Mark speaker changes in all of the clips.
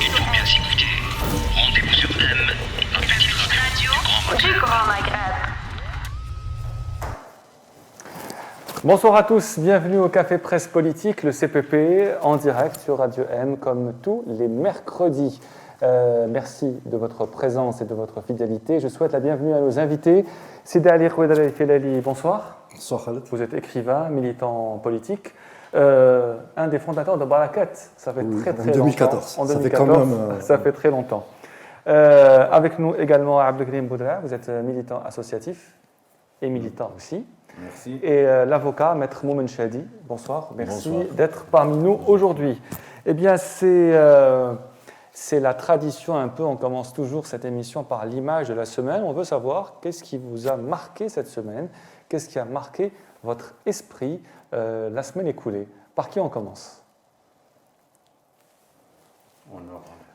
Speaker 1: Il faut bien s'écouter. Rendez-vous sur M, la petite radio du Grand Maghreb.
Speaker 2: Bonsoir à tous, bienvenue au Café Presse Politique, le CPP, en direct sur Radio M, comme tous les mercredis. Merci de votre présence et de votre fidélité. Je souhaite la bienvenue à nos invités. Sidi Ali Khouedali Filali, bonsoir.
Speaker 3: Bonsoir Khaled.
Speaker 2: Vous êtes écrivain, militant politique, un des fondateurs de Barakat. Ça fait très
Speaker 3: en 2014.
Speaker 2: longtemps. En 2014,
Speaker 3: ça fait quand même.
Speaker 2: Ça fait très longtemps. Avec nous également Abdelkrim Boudra, vous êtes militant associatif et militant aussi.
Speaker 3: Merci.
Speaker 2: Et l'avocat, Maître Moumen Chadi. Bonsoir, merci
Speaker 3: Bonsoir.
Speaker 2: d'être parmi nous aujourd'hui. Eh bien, c'est la tradition un peu, on commence toujours cette émission par l'image de la semaine. On veut savoir qu'est-ce qui vous a marqué cette semaine, qu'est-ce qui a marqué votre esprit la semaine écoulée. Par qui on commence?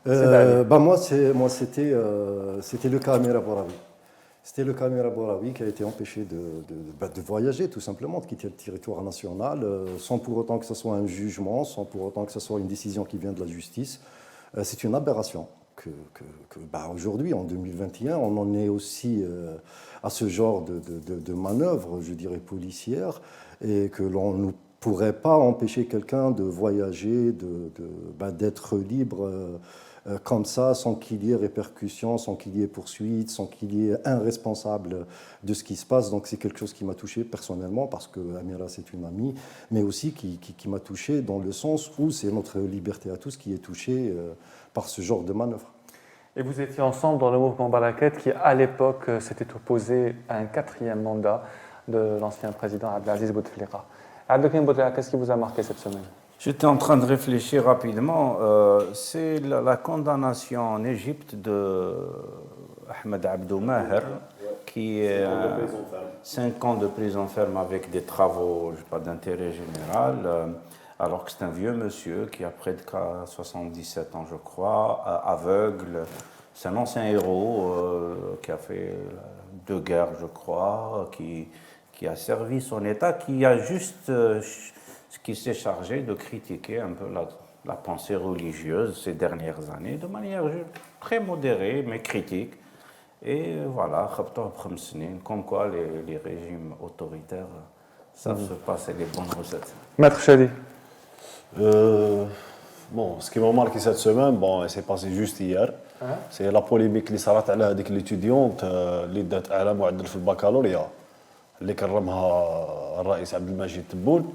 Speaker 3: Moi, c'était le cas Amir Abouraoui. C'était le cas Amir Abouraoui qui a été empêché de voyager, tout simplement, de quitter le territoire national, sans pour autant que ce soit un jugement, sans pour autant que ce soit une décision qui vient de la justice. C'est une aberration aujourd'hui, en 2021, on en est aussi à ce genre de manœuvre, je dirais, policière, et que l'on ne pourrait pas empêcher quelqu'un de voyager, d'être libre comme ça, sans qu'il y ait répercussions, sans qu'il y ait poursuites, sans qu'il y ait un responsable de ce qui se passe. Donc c'est quelque chose qui m'a touché personnellement, parce que Amira, c'est une amie, mais aussi qui m'a touché dans le sens où c'est notre liberté à tous qui est touchée par ce genre de manœuvre.
Speaker 2: Et vous étiez ensemble dans le mouvement Barakat qui, à l'époque, s'était opposé à un 4e mandat de l'ancien président Abdelaziz Bouteflika. Abdelkrim Bouteflika, qu'est-ce qui vous a marqué cette semaine?
Speaker 4: J'étais en train de réfléchir rapidement. C'est la condamnation en Égypte de Ahmed Abdou Maher, qui est 5 ans de prison ferme avec des travaux d'intérêt général, alors que c'est un vieux monsieur qui a près de 77 ans, je crois, aveugle. C'est un ancien héros qui a fait 2 guerres, je crois, qui a servi son État, qui a juste... qui s'est chargé de critiquer un peu la pensée religieuse ces dernières années, de manière très modérée, mais critique. Et voilà, comme quoi les régimes autoritaires savent se passer les bonnes recettes.
Speaker 2: Maître Chadi.
Speaker 5: Ce qui m'a marqué cette semaine, c'est passé juste hier. C'est la polémique اللي صارت على هذيك l'étudiante اللي دات اعلى معدل في البكالوريا اللي كرمها الرئيس عبد المجيد تبون.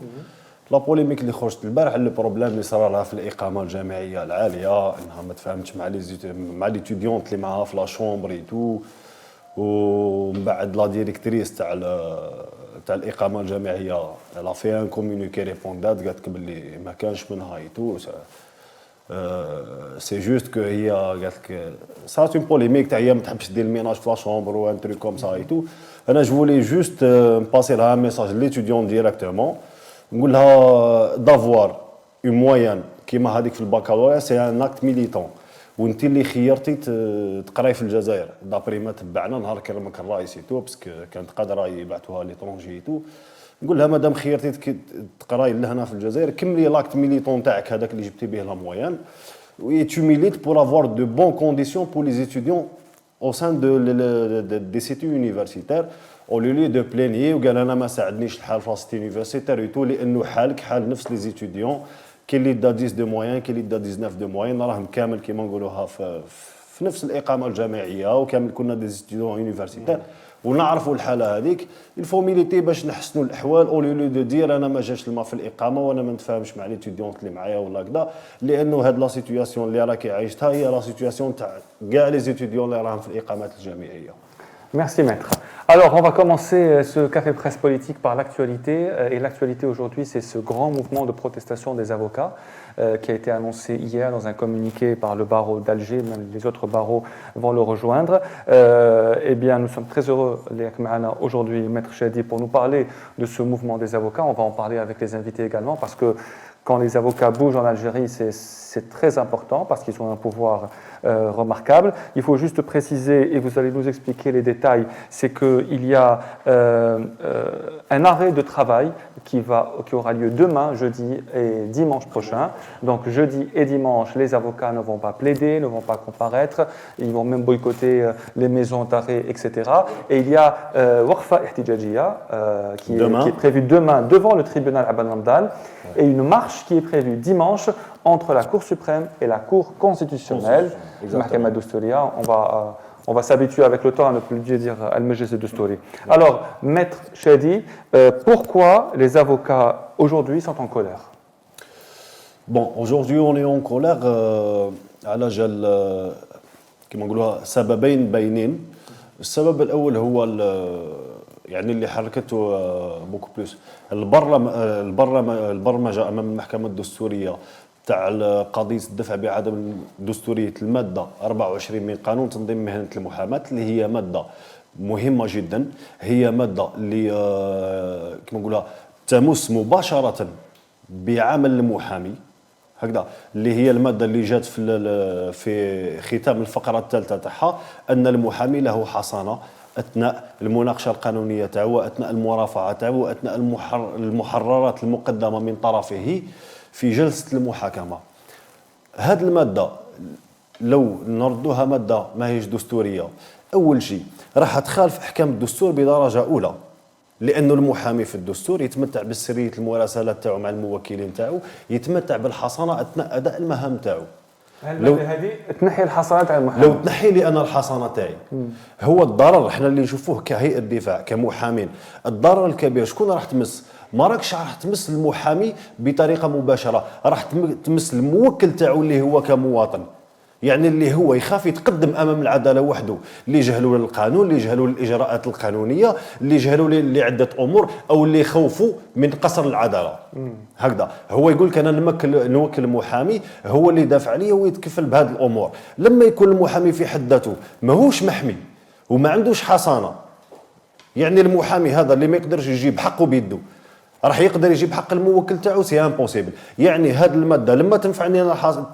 Speaker 5: لا بوليميك اللي خرجت البارح على البروبليم اللي صار لها في الاقامه الجامعيه العاليه، انها ما تفاهمتش مع ليتيديونت اللي معاها في لا شومبر اي تو، ومن بعد لا ديريكتريس تاع الاقامه الجامعيه لا في ان كومونيكي ريبوندات قالت لك باللي ما كانش منها اي تو. سي جوست كو هي قالت لك صارت اون بوليميك تاع هي ما تحبش دير الميناج في لا شومبر و ان تريك كوم سا اي تو. انا جو فولي جوست نباسي لها ميساج ليتيديون ديريكتومون، نقول لها دافوار اون موين كيما هذيك في البكالوريا سي ان اكت ميليتون، وانت اللي خيرتي تقراي في الجزائر دابري ما تبعنا نهار كرمك الرئيس تو، باسكو كانت قادره يبعثوها ليترونجي تو. نقول لها مادام خيرتي تقراي لهنا في الجزائر كملي لاكت ميليتون تاعك هذاك اللي جبتي به لا موين، و tu milites pour avoir de bonnes conditions pour les étudiants au sein des sites universitaires. au lieu de plaigner وقال انا ما ساعدنيش الحال في لاسيتي يونيفرسيتير ايتو، لانه حالك حال نفس لي زيتيديون، كاين اللي دا 10 دو موين، كاين اللي دا 19 دو موين، راهم كامل كيما نقولوها في نفس الاقامه الجامعيه، وكامل كنا دي زيتيديون يونيفرسيتير ونعرفوا الحاله هذيك. الفو ميليتي باش نحسنوا الاحوال او ليو دو دير انا ما جاش الماء في الاقامه وانا ما نتفاهمش مع لي ستوديونت اللي معايا ولا كذا، لانه هاد لا سيتوياسيون اللي راكي عايشتها هي لا سيتوياسيون تاع كاع لي ستوديون اللي راهم في الاقامات الجامعيه.
Speaker 2: Merci maître. Alors on va commencer ce café presse politique par l'actualité. Et l'actualité aujourd'hui, c'est ce grand mouvement de protestation des avocats qui a été annoncé hier dans un communiqué par le barreau d'Alger. Même les autres barreaux vont le rejoindre. Eh bien, nous sommes très heureux aujourd'hui, maître Chadi, pour nous parler de ce mouvement des avocats. On va en parler avec les invités également parce que Quand les avocats bougent en Algérie, c'est très important parce qu'ils ont un pouvoir remarquable. Il faut juste préciser, et vous allez nous expliquer les détails, c'est qu'il y a un arrêt de travail qui aura lieu demain, jeudi et dimanche prochain. Donc jeudi et dimanche, les avocats ne vont pas plaider, ne vont pas comparaître, ils vont même boycotter les maisons d'arrêt, etc. Et il y a Waqfa Ihtijajia qui est prévue demain devant le tribunal Abdel Hamdan et une marche qui est prévue dimanche entre la Cour suprême et la Cour constitutionnelle. On va s'habituer avec le temps à ne plus dire Al-Majlis al-Dostouri. Alors, Maître Chadi, pourquoi les avocats aujourd'hui sont en colère?
Speaker 5: Bon, aujourd'hui on est en colère على جال كما نقولوها سببين باينين. السبب الاول هو يعني اللي حركته بوكو بلوس البرمجه امام المحكمه الدستوريه تاع قضيه الدفع بعدم دستوريه الماده 24 من قانون تنظيم مهنه المحاماه اللي هي ماده مهمه جدا. هي ماده اللي كما نقولها تمس مباشره بعمل المحامي هكذا، اللي هي الماده اللي جات في ختام الفقره الثالثه تاعها ان المحامي له حصانه اثناء المناقشه القانونيه تاعو واثناء المرافعه تاعو واثناء المحررات المقدمه من طرفه في جلسه المحاكمه. هذه الماده لو نردوها ماده ما هيش دستوريه، اول شيء راح تخالف احكام الدستور بدرجه اولى، لانه المحامي في الدستور يتمتع بالسريه المراسلات تاعو مع الموكلين تاعو، يتمتع بالحصانه اثناء اداء المهام تاعو.
Speaker 2: لو هذه تنحي الحصانه تاع المحامي،
Speaker 5: لو تنحي لي انا الحصانه تاعي هو الضرر احنا اللي نشوفوه كهيئه دفاع كمحامين. الضرر الكبير شكون راح تمس؟ ما راكش راح تمس المحامي بطريقه مباشره، راح تمس الموكل تاعو اللي هو كمواطن، يعني اللي هو يخاف يتقدم امام العداله وحده، اللي يجهلوا القانون، اللي يجهلوا الاجراءات القانونيه، اللي يجهلوا لعده امور، او اللي يخوفوا من قصر العداله. هكذا هو يقول لك انا نوكل محامي هو اللي يدافع عليا ويتكفل بهذه الامور. لما يكون المحامي في حد ذاته ماهوش محمي وما عندوش حصانه، يعني المحامي هذا اللي ما يقدرش يجيب حقه بيده راح يقدر يجيب حق الموكل تاعو؟ سي امبوسيبل. يعني هذه الماده لما تنفعني انا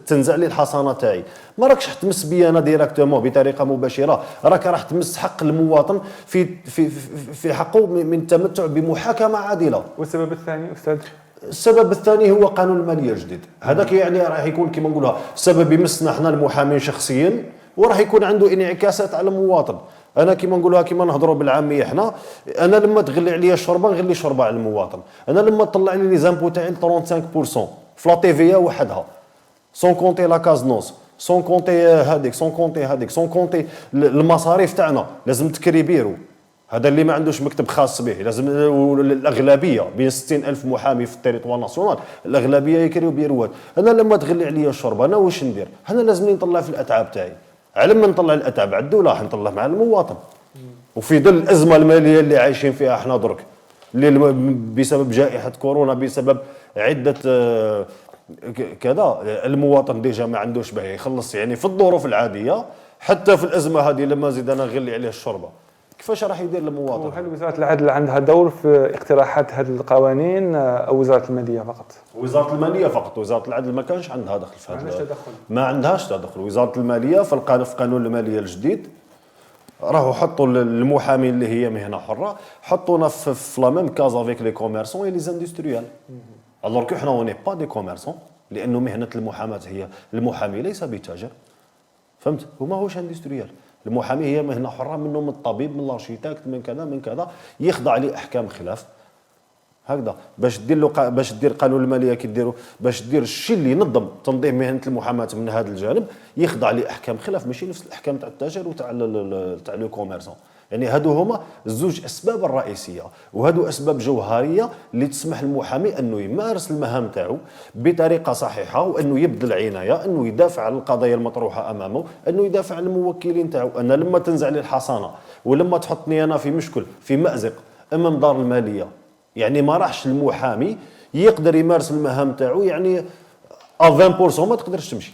Speaker 5: تنزع لي الحصانه تاعي، ما راكش تمس بي انا ديراكتومون بطريقه مباشره، راك راح تمس حق المواطن في حقه من التمتع بمحاكمه عادله.
Speaker 2: والسبب الثاني استاذ؟
Speaker 5: السبب الثاني هو قانون الماليه الجديد، هذاك يعني راح يكون كما نقولها سبب يمسنا احنا المحامين شخصيا، وراح يكون عنده انعكاسات على المواطن. انا كيما نقولوها كيما نهضروا بالعاميه احنا، انا لما تغلي عليا الشربه نغلي شربه على المواطن. انا لما طلع لي لي زامبو تاعي 35% في لا تي في وحدها، سون كونتي لا كازنوس، سون كونتي هذيك، سون كونتي هذيك، سون كونتي المصاريف تاعنا لازم تكريبيرو. هذا اللي ما عندوش مكتب خاص به لازم، الاغلبيه بين 60,000 محامي في التريطوار ناسيونال الاغلبيه يكريو بيروات. انا لما تغلي عليا الشربه انا واش ندير؟ انا لازمني نطلع في الاتعاب تاعي. على ما نطلع الاتعاب على الدوله راح نطلع مع المواطن. وفي ظل الازمه الماليه اللي عايشين فيها احنا درك، اللي بسبب جائحه كورونا، بسبب عده كذا، المواطن ديجا ما عندوش باه يخلص. يعني في الظروف العاديه حتى في الازمه هذه لما زيد انا نغلي عليه الشربه، كيفاش راح يدير المواطن؟
Speaker 2: وهل وزاره العدل عندها دور في اقتراحات هذه القوانين او وزاره الماليه فقط؟
Speaker 5: وزاره الماليه فقط، وزاره العدل ما كانش عندها دخل في هذا، ما عندهاش تدخل. وزاره الماليه في قانون الماليه الجديد راهو حطوا المحامي اللي هي مهنه حره، حطونا في لا ميم كاز افيك لي كوميرسون اي لي اندستريال. الوغ كو حنا اوني با دي كوميرسون، لانه مهنه المحاماه هي المحامي ليس بتاجر، فهمت؟ وما هوش اندستريال. المحامي هي مهنه حره، منه من الطبيب، من الارشيتكت، من كذا من كذا، يخضع لاحكام خلاف هكذا. باش دير قانون الماليه كي ديروا، باش دير الشيء اللي ينظم تنظيم مهنه المحاماه من هذا الجانب، يخضع لاحكام خلاف، ماشي نفس الاحكام تاع التاجر وتاع لو كوميرسون. يعني هادو هما الزوج اسباب الرئيسيه، وهادو اسباب جوهريه اللي تسمح للمحامي انه يمارس المهام تاعو بطريقه صحيحه، وانه يبذل عنايه، انه يدافع عن القضايا المطروحه امامه، انه يدافع عن الموكلين تاعو. انا لما تنزع لي الحصانه ولما تحطني انا في مشكل، في مازق امام دار الماليه، يعني ما راحش المحامي يقدر يمارس المهام تاعو، يعني 20% ما تقدرش تمشي.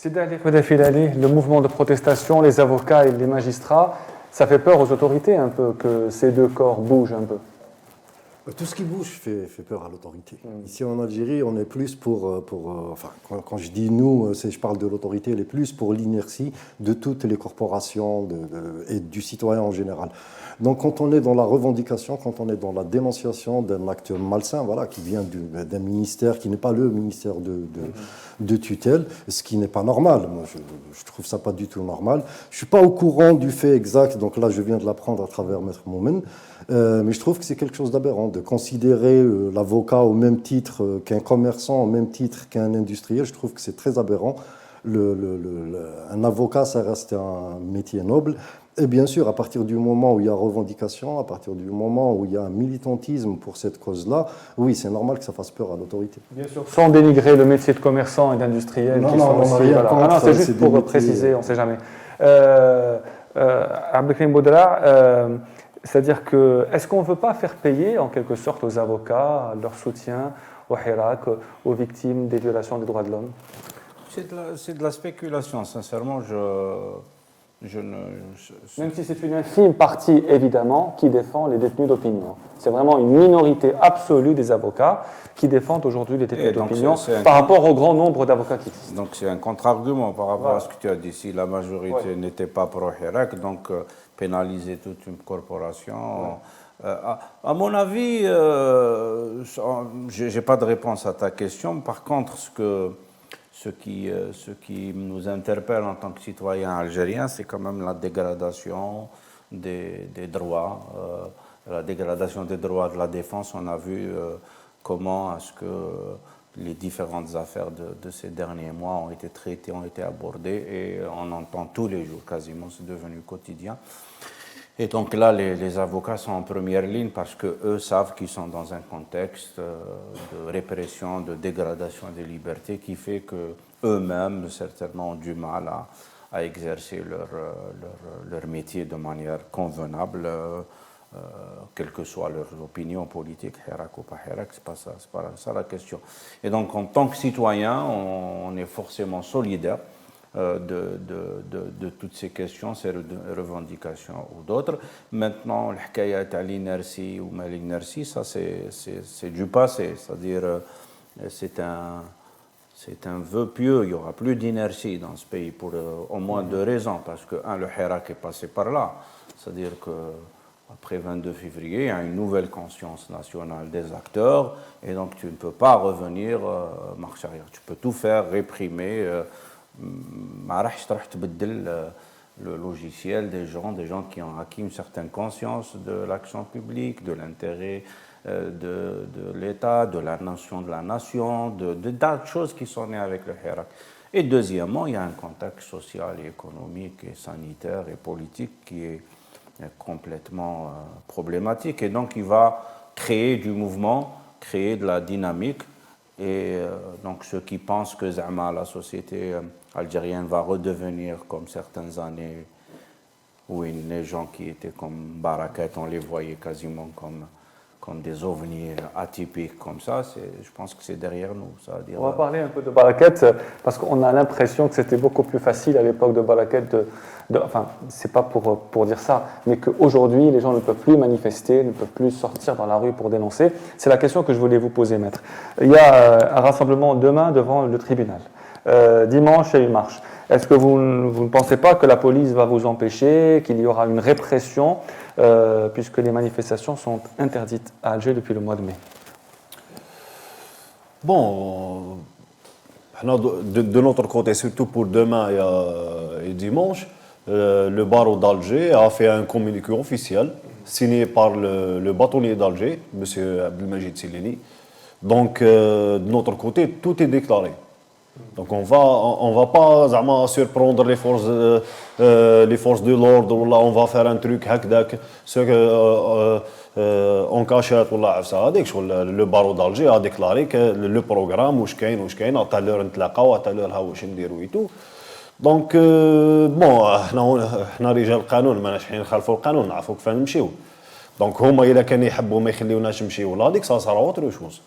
Speaker 2: Sidi Ali Khodel Filali, le mouvement de protestation, les avocats et les magistrats, ça fait peur aux autorités un peu que ces deux corps bougent un peu.
Speaker 3: Tout ce qui bouge fait peur à l'autorité. Ici en Algérie, on est plus enfin, quand je dis nous, je parle de l'autorité, elle est plus pour l'inertie de toutes les corporations et du citoyen en général. Donc quand on est dans la revendication, quand on est dans la dénonciation d'un acte malsain, voilà, qui vient d'un ministère qui n'est pas le ministère de tutelle, ce qui n'est pas normal. Moi, je trouve ça pas du tout normal. Je suis pas au courant du fait exact, donc là je viens de l'apprendre à travers Maître Moumen. Mais je trouve que c'est quelque chose d'aberrant de considérer l'avocat au même titre qu'un commerçant, au même titre qu'un industriel. Je trouve que c'est très aberrant. Un avocat, ça reste un métier noble. Et bien sûr, à partir du moment où il y a revendication, à partir du moment où il y a un militantisme pour cette cause-là, oui, c'est normal que ça fasse peur à l'autorité.
Speaker 2: Bien sûr, sans dénigrer le métier de commerçant et d'industriel.
Speaker 3: Non,
Speaker 2: qui
Speaker 3: non,
Speaker 2: sont
Speaker 3: on
Speaker 2: aussi,
Speaker 3: n'a rien
Speaker 2: voilà.
Speaker 3: contre,
Speaker 2: Ah non, c'est juste
Speaker 3: c'est
Speaker 2: pour
Speaker 3: des
Speaker 2: préciser,
Speaker 3: métiers.
Speaker 2: on ne sait jamais. Abdelkrim Boudra, c'est-à-dire que, est-ce qu'on ne veut pas faire payer en quelque sorte aux avocats leur soutien au Hirak, aux victimes des violations des droits de l'homme?
Speaker 4: C'est de la spéculation, sincèrement,
Speaker 2: Même si c'est une infime partie, évidemment, qui défend les détenus d'opinion. C'est vraiment une minorité absolue des avocats qui défendent aujourd'hui les détenus d'opinion par rapport au grand nombre d'avocats qui existent.
Speaker 4: Donc c'est un contre-argument par rapport à ce que tu as dit. Si la majorité n'était pas pro-Hirak, donc pénaliser toute une corporation... à mon avis, je n'ai pas de réponse à ta question. Par contre, ce qui nous interpelle en tant que citoyens algériens, c'est quand même la dégradation des droits, la dégradation des droits de la défense. On a vu comment est-ce que les différentes affaires de ces derniers mois ont été traitées, ont été abordées, et on entend tous les jours quasiment, c'est devenu quotidien. Et donc là, les avocats sont en première ligne parce qu'eux savent qu'ils sont dans un contexte de répression, de dégradation des libertés qui fait qu'eux-mêmes, certainement, ont du mal à exercer leur métier de manière convenable, quelle que soit leur opinion politique, Hirak ou pas Hirak, c'est pas ça la question. Et donc, en tant que citoyen, on est forcément solidaire de toutes ces questions, ces revendications ou d'autres. Maintenant, l'hkayat à l'inertie ou mal l'inertie, ça c'est du passé, c'est-à-dire c'est un vœu pieux. Il n'y aura plus d'inertie dans ce pays pour au moins deux raisons, parce que le Hirak est passé par là, c'est-à-dire que après 22 février, il y a une nouvelle conscience nationale des acteurs, et donc tu ne peux pas revenir marche arrière. Tu peux tout faire, réprimer. Le logiciel des gens qui ont acquis une certaine conscience de l'action publique, de l'intérêt de l'État, de la nation, de tas de choses qui sont nées avec le Hirak. Et deuxièmement, il y a un contexte social et économique et sanitaire et politique qui est complètement problématique, et donc il va créer du mouvement, créer de la dynamique. Et donc ceux qui pensent que Zama, la société algérienne, va redevenir comme certaines années où les gens qui étaient comme Barakat, on les voyait quasiment comme des ovnis atypiques comme ça, je pense que c'est derrière nous. C'est-à-dire,
Speaker 2: on va parler un peu de Barakat, parce qu'on a l'impression que c'était beaucoup plus facile à l'époque de Barakat enfin, c'est pas pour dire ça, mais qu'aujourd'hui, les gens ne peuvent plus manifester, ne peuvent plus sortir dans la rue pour dénoncer. C'est la question que je voulais vous poser, maître. Il y a un rassemblement demain devant le tribunal. Dimanche, il y a une marche. Est-ce que vous ne pensez pas que la police va vous empêcher, qu'il y aura une répression, puisque les manifestations sont interdites à Alger depuis le mois de mai?
Speaker 5: Bon, de notre côté, surtout pour demain et dimanche, le barreau d'Alger a fait un communiqué officiel signé par le bâtonnier d'Alger, M. Abdelmajid Sileni. Donc, de notre côté, tout est déclaré. Donc, on va pas surprendre les forces de l'ordre, là, on va faire un truc hakdak, en cachette, le barreau d'Alger a déclaré que le programme, à telle heure نتلاقاو, à telle heure واش نديرو et tout. Donc, bon, احنا رجال القانون ماناش حين نخالفوا القانون, نعرفوا كيف نمشيو. دونك هما الا كانوا يحبوا ما يخليوناش نمشيو لا ديك سا صرا اوتر شوز.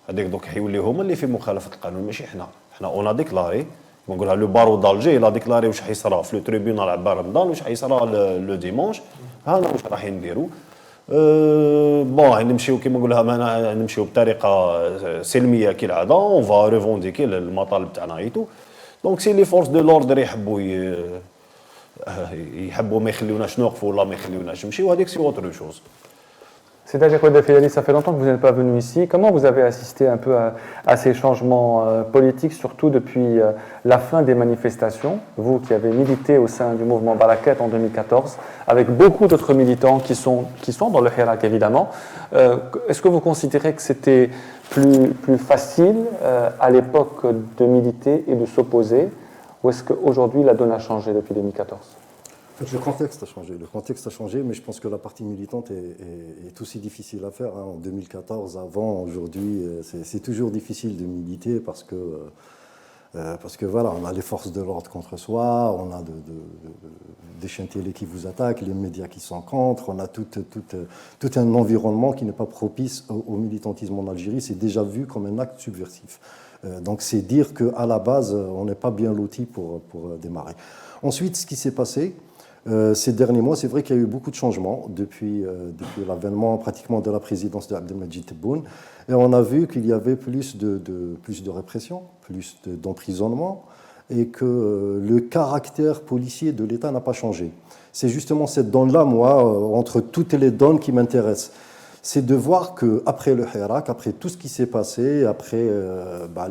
Speaker 5: هذيك دوك حيوليو هما اللي في مخالفه القانون ماشي حنا اون ديكلاري. نقولها لو بارو دالجي لا ديكلاري واش حيصرا في لو تريبيونال عبار رمضان واش حيصرا لو ديمونش. ها واش راح نديروا. بون نمشيو كيما نقولها نمشيو بطريقه سلميه كالعاده اون فا ريفونديكي المطالب تاعنا ايتو دونك سي لي فورس دو لوردر يحبوا ما يخليوناش نوقفوا ولا ما يخليوناش نمشيو هذيك سي اوتر شوز.
Speaker 2: C'est-à-dire que Filali, ça fait longtemps que vous n'êtes pas venu ici. Comment vous avez assisté un peu à ces changements politiques, surtout depuis la fin des manifestations, vous qui avez milité au sein du mouvement Barakat en 2014, avec beaucoup d'autres militants qui sont dans le Hirak évidemment. Est-ce que vous considérez que c'était plus facile à l'époque de militer et de s'opposer, ou est-ce qu'aujourd'hui la donne a changé depuis 2014?
Speaker 3: Le contexte a changé. Le contexte a changé, mais je pense que la partie militante est aussi difficile à faire. En 2014, avant, aujourd'hui, c'est toujours difficile de militer parce que voilà, on a les forces de l'ordre contre soi, on a des chaînes télé qui vous attaquent, les médias qui sont contre, on a tout un environnement qui n'est pas propice au militantisme en Algérie. C'est déjà vu comme un acte subversif. Donc c'est dire qu'à la base, on n'est pas bien loti pour démarrer. Ensuite, ce qui s'est passé, ces derniers mois, c'est vrai qu'il y a eu beaucoup de changements depuis l'avènement pratiquement de la présidence de Abdelmadjid Tebboune. Et on a vu qu'il y avait plus de répression, plus d'emprisonnement, et que le caractère policier de l'État n'a pas changé. C'est justement cette donne-là, moi, entre toutes les donnes qui m'intéressent. C'est de voir qu'après le Hirak, après tout ce qui s'est passé, après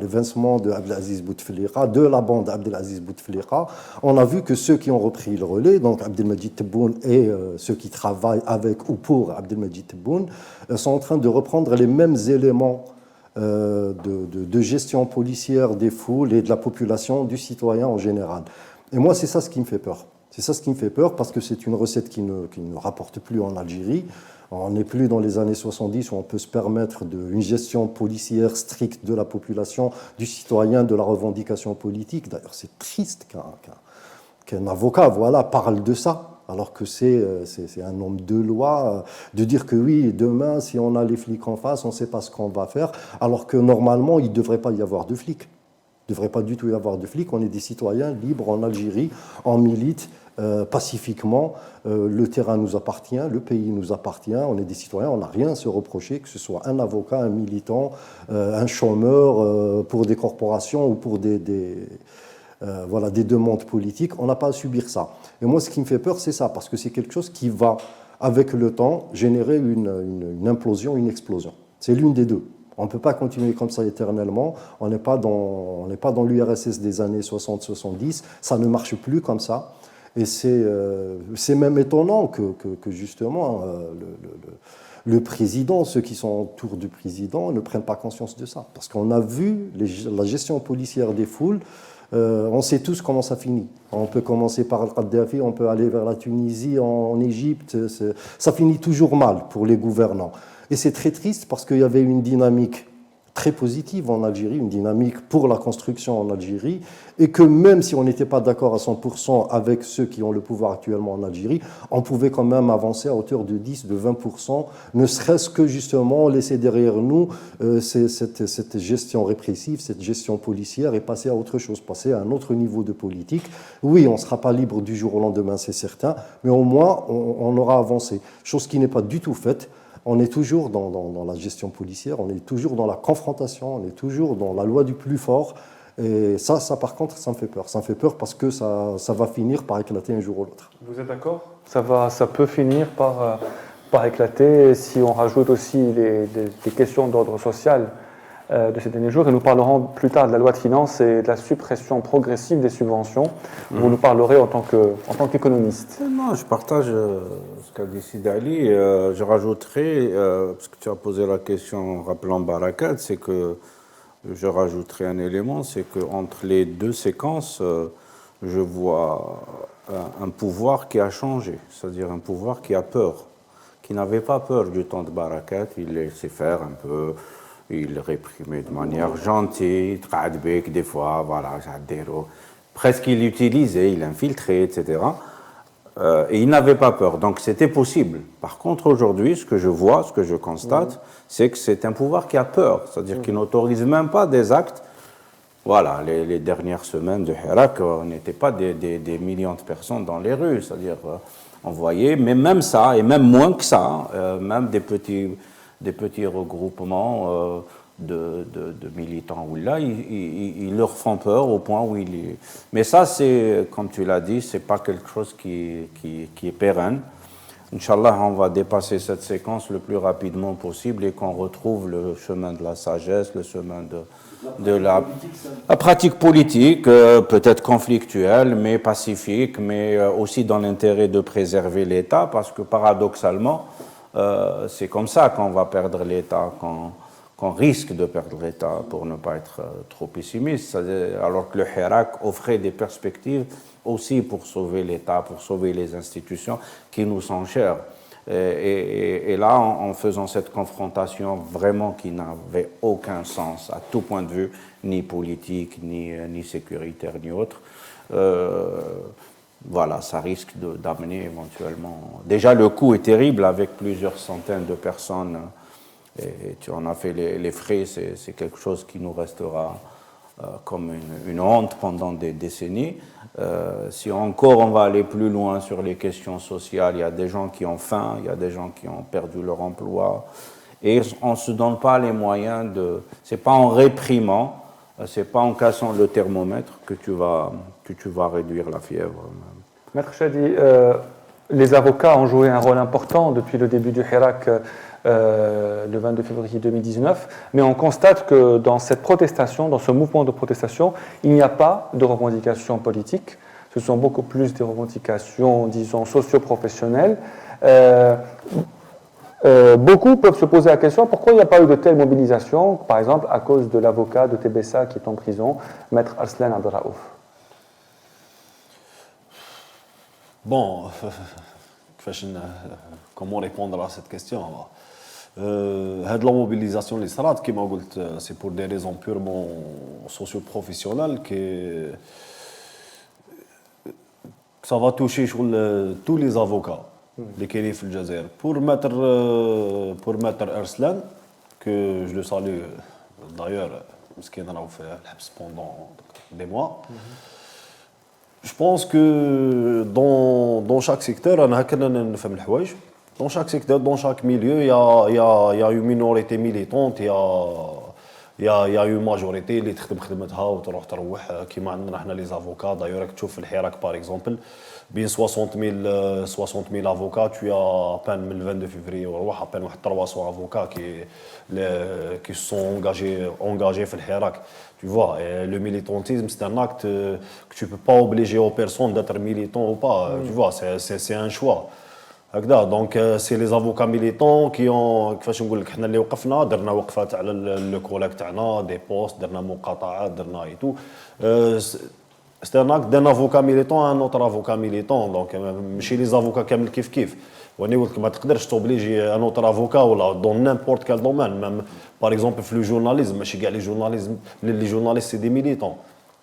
Speaker 3: l'évincement de Abdelaziz Bouteflika, de la bande Abdelaziz Bouteflika, on a vu que ceux qui ont repris le relais, donc Abdelmadjid Tebboune et ceux qui travaillent avec ou pour Abdelmadjid Tebboune, sont en train de reprendre les mêmes éléments de gestion policière des foules et de la population, du citoyen en général. Et moi, c'est ça ce qui me fait peur. C'est ça ce qui me fait peur parce que c'est une recette qui ne rapporte plus en Algérie. On n'est plus dans les années 70 où on peut se permettre une gestion policière stricte de la population, du citoyen, de la revendication politique. D'ailleurs, c'est triste qu'un avocat parle de ça, alors que c'est un homme de loi, de dire que oui, demain, si on a les flics en face, on ne sait pas ce qu'on va faire, alors que normalement, il ne devrait pas y avoir de flics. Il ne devrait pas du tout y avoir de flics. On est des citoyens libres en Algérie, on milite pacifiquement. Le terrain nous appartient, le pays nous appartient. On est des citoyens, on n'a rien à se reprocher, que ce soit un avocat, un militant, un chômeur pour des corporations ou pour des demandes politiques. On n'a pas à subir ça. Et moi, ce qui me fait peur, c'est ça, parce que c'est quelque chose qui va, avec le temps, générer une implosion, une explosion. C'est l'une des deux. On ne peut pas continuer comme ça éternellement. On n'est pas dans l'URSS des années 60-70. Ça ne marche plus comme ça. Et c'est même étonnant que justement, le président, ceux qui sont autour du président, ne prennent pas conscience de ça. Parce qu'on a vu la gestion policière des foules. On sait tous comment ça finit. On peut commencer par Al-Kadhafi, on peut aller vers la Tunisie, en Égypte. Ça finit toujours mal pour les gouvernants. Et c'est très triste parce qu'il y avait une dynamique très positive en Algérie, une dynamique pour la construction en Algérie, et que même si on n'était pas d'accord à 100% avec ceux qui ont le pouvoir actuellement en Algérie, on pouvait quand même avancer à hauteur de 10, de 20%, ne serait-ce que justement laisser derrière nous cette gestion répressive, cette gestion policière, et passer à autre chose, passer à un autre niveau de politique. Oui, on ne sera pas libre du jour au lendemain, c'est certain, mais au moins on aura avancé, chose qui n'est pas du tout faite. On est toujours dans la gestion policière, on est toujours dans la confrontation, on est toujours dans la loi du plus fort. Et ça par contre, ça me fait peur. Ça me fait peur parce que ça va finir par éclater un jour ou l'autre.
Speaker 2: Vous êtes d'accord ? Ça peut finir par éclater si on rajoute aussi des questions d'ordre social de ces derniers jours. Et nous parlerons plus tard de la loi de finances et de la suppression progressive des subventions. Vous nous parlerez en tant qu'économiste.
Speaker 4: Non, je partage ce qu'a dit Sidi Ali. Je rajouterai, parce que tu as posé la question en rappelant Barakat, c'est que je rajouterai un élément, c'est qu'entre les deux séquences, je vois un pouvoir qui a changé, c'est-à-dire un pouvoir qui a peur, qui n'avait pas peur du temps de Barakat, il laissait faire un peu. Il réprimait de manière gentille, des fois, voilà, presque il utilisait, il infiltrait, etc. Et il n'avait pas peur, donc c'était possible. Par contre, aujourd'hui, ce que je vois, ce que je constate, c'est que c'est un pouvoir qui a peur, c'est-à-dire qu'il n'autorise même pas des actes voilà, les dernières semaines de Hirak, on n'était pas des millions de personnes dans les rues, c'est-à-dire on voyait, mais même ça, et même moins que ça, même des petits regroupements de militants, où là, ils leur font peur au point où ils... Mais ça, c'est, comme tu l'as dit, c'est pas quelque chose qui est pérenne. Inch'Allah, on va dépasser cette séquence le plus rapidement possible et qu'on retrouve le chemin de la sagesse, le chemin de la pratique politique, peut-être conflictuelle, mais pacifique, mais aussi dans l'intérêt de préserver l'État, parce que paradoxalement, c'est comme ça qu'on va perdre l'État, qu'on risque de perdre l'État, pour ne pas être trop pessimiste, alors que le Hirak offrait des perspectives aussi pour sauver l'État, pour sauver les institutions qui nous sont chères. Et là, en faisant cette confrontation vraiment qui n'avait aucun sens à tout point de vue, ni politique, ni sécuritaire, ni autre, voilà, ça risque d'amener éventuellement... Déjà, le coût est terrible avec plusieurs centaines de personnes, et tu en as fait les frais, c'est quelque chose qui nous restera comme une honte pendant des décennies. Si encore on va aller plus loin sur les questions sociales, il y a des gens qui ont faim, il y a des gens qui ont perdu leur emploi, et on ne se donne pas les moyens de... C'est pas en réprimant, c'est pas en cassant le thermomètre que tu vas réduire la fièvre.
Speaker 2: Maître Chadi, les avocats ont joué un rôle important depuis le début du Hirak le 22 février 2019, mais on constate que dans cette protestation, dans ce mouvement de protestation, il n'y a pas de revendications politiques, ce sont beaucoup plus des revendications, disons, socio-professionnelles. Beaucoup peuvent se poser la question pourquoi il n'y a pas eu de telle mobilisation, par exemple à cause de l'avocat de TBSA qui est en prison, Maître Arslan Abdelraouf.
Speaker 5: Bon, comment répondre à cette question? La mobilisation de l'Israt, c'est pour des raisons purement socio-professionnelles que ça va toucher sur tous les avocats des Kérif al Jazair. Pour mettre Arslan, que je le salue d'ailleurs, parce qu'il a fait pendant des mois. Je pense que dans chaque secteur, dans chaque secteur, dans chaque milieu, il y a une minorité militante, il y a une majorité qui travaille qui les avocats. D'ailleurs, tu vois le Hirak par exemple, bien 60 000 avocats, tu as à peine le 22 février, à peine 300 avocats qui se sont engagés dans le Hirak. Tu vois, et le militantisme, c'est un acte que tu ne peux pas obliger aux personnes d'être militants ou pas. Tu vois, c'est un choix. Donc, c'est les avocats militants qui ont, كيفاش نقول لك حنا اللي وقفنا درنا وقفات على لو كولاك تاعنا دي بوست درنا مقاطعات درنا اي تو c'est un acte d'un avocat militant à un autre avocat militant donc ماشي les avocats كامل كيف وانا قلت لك ما تقدرش توبليجي ان اوتر افوكا ولا دون نيمبورت كال دومين ميم باغ اكزومبل في لو جورناليزم ماشي كاع لي جورناليست سي دي ميليتون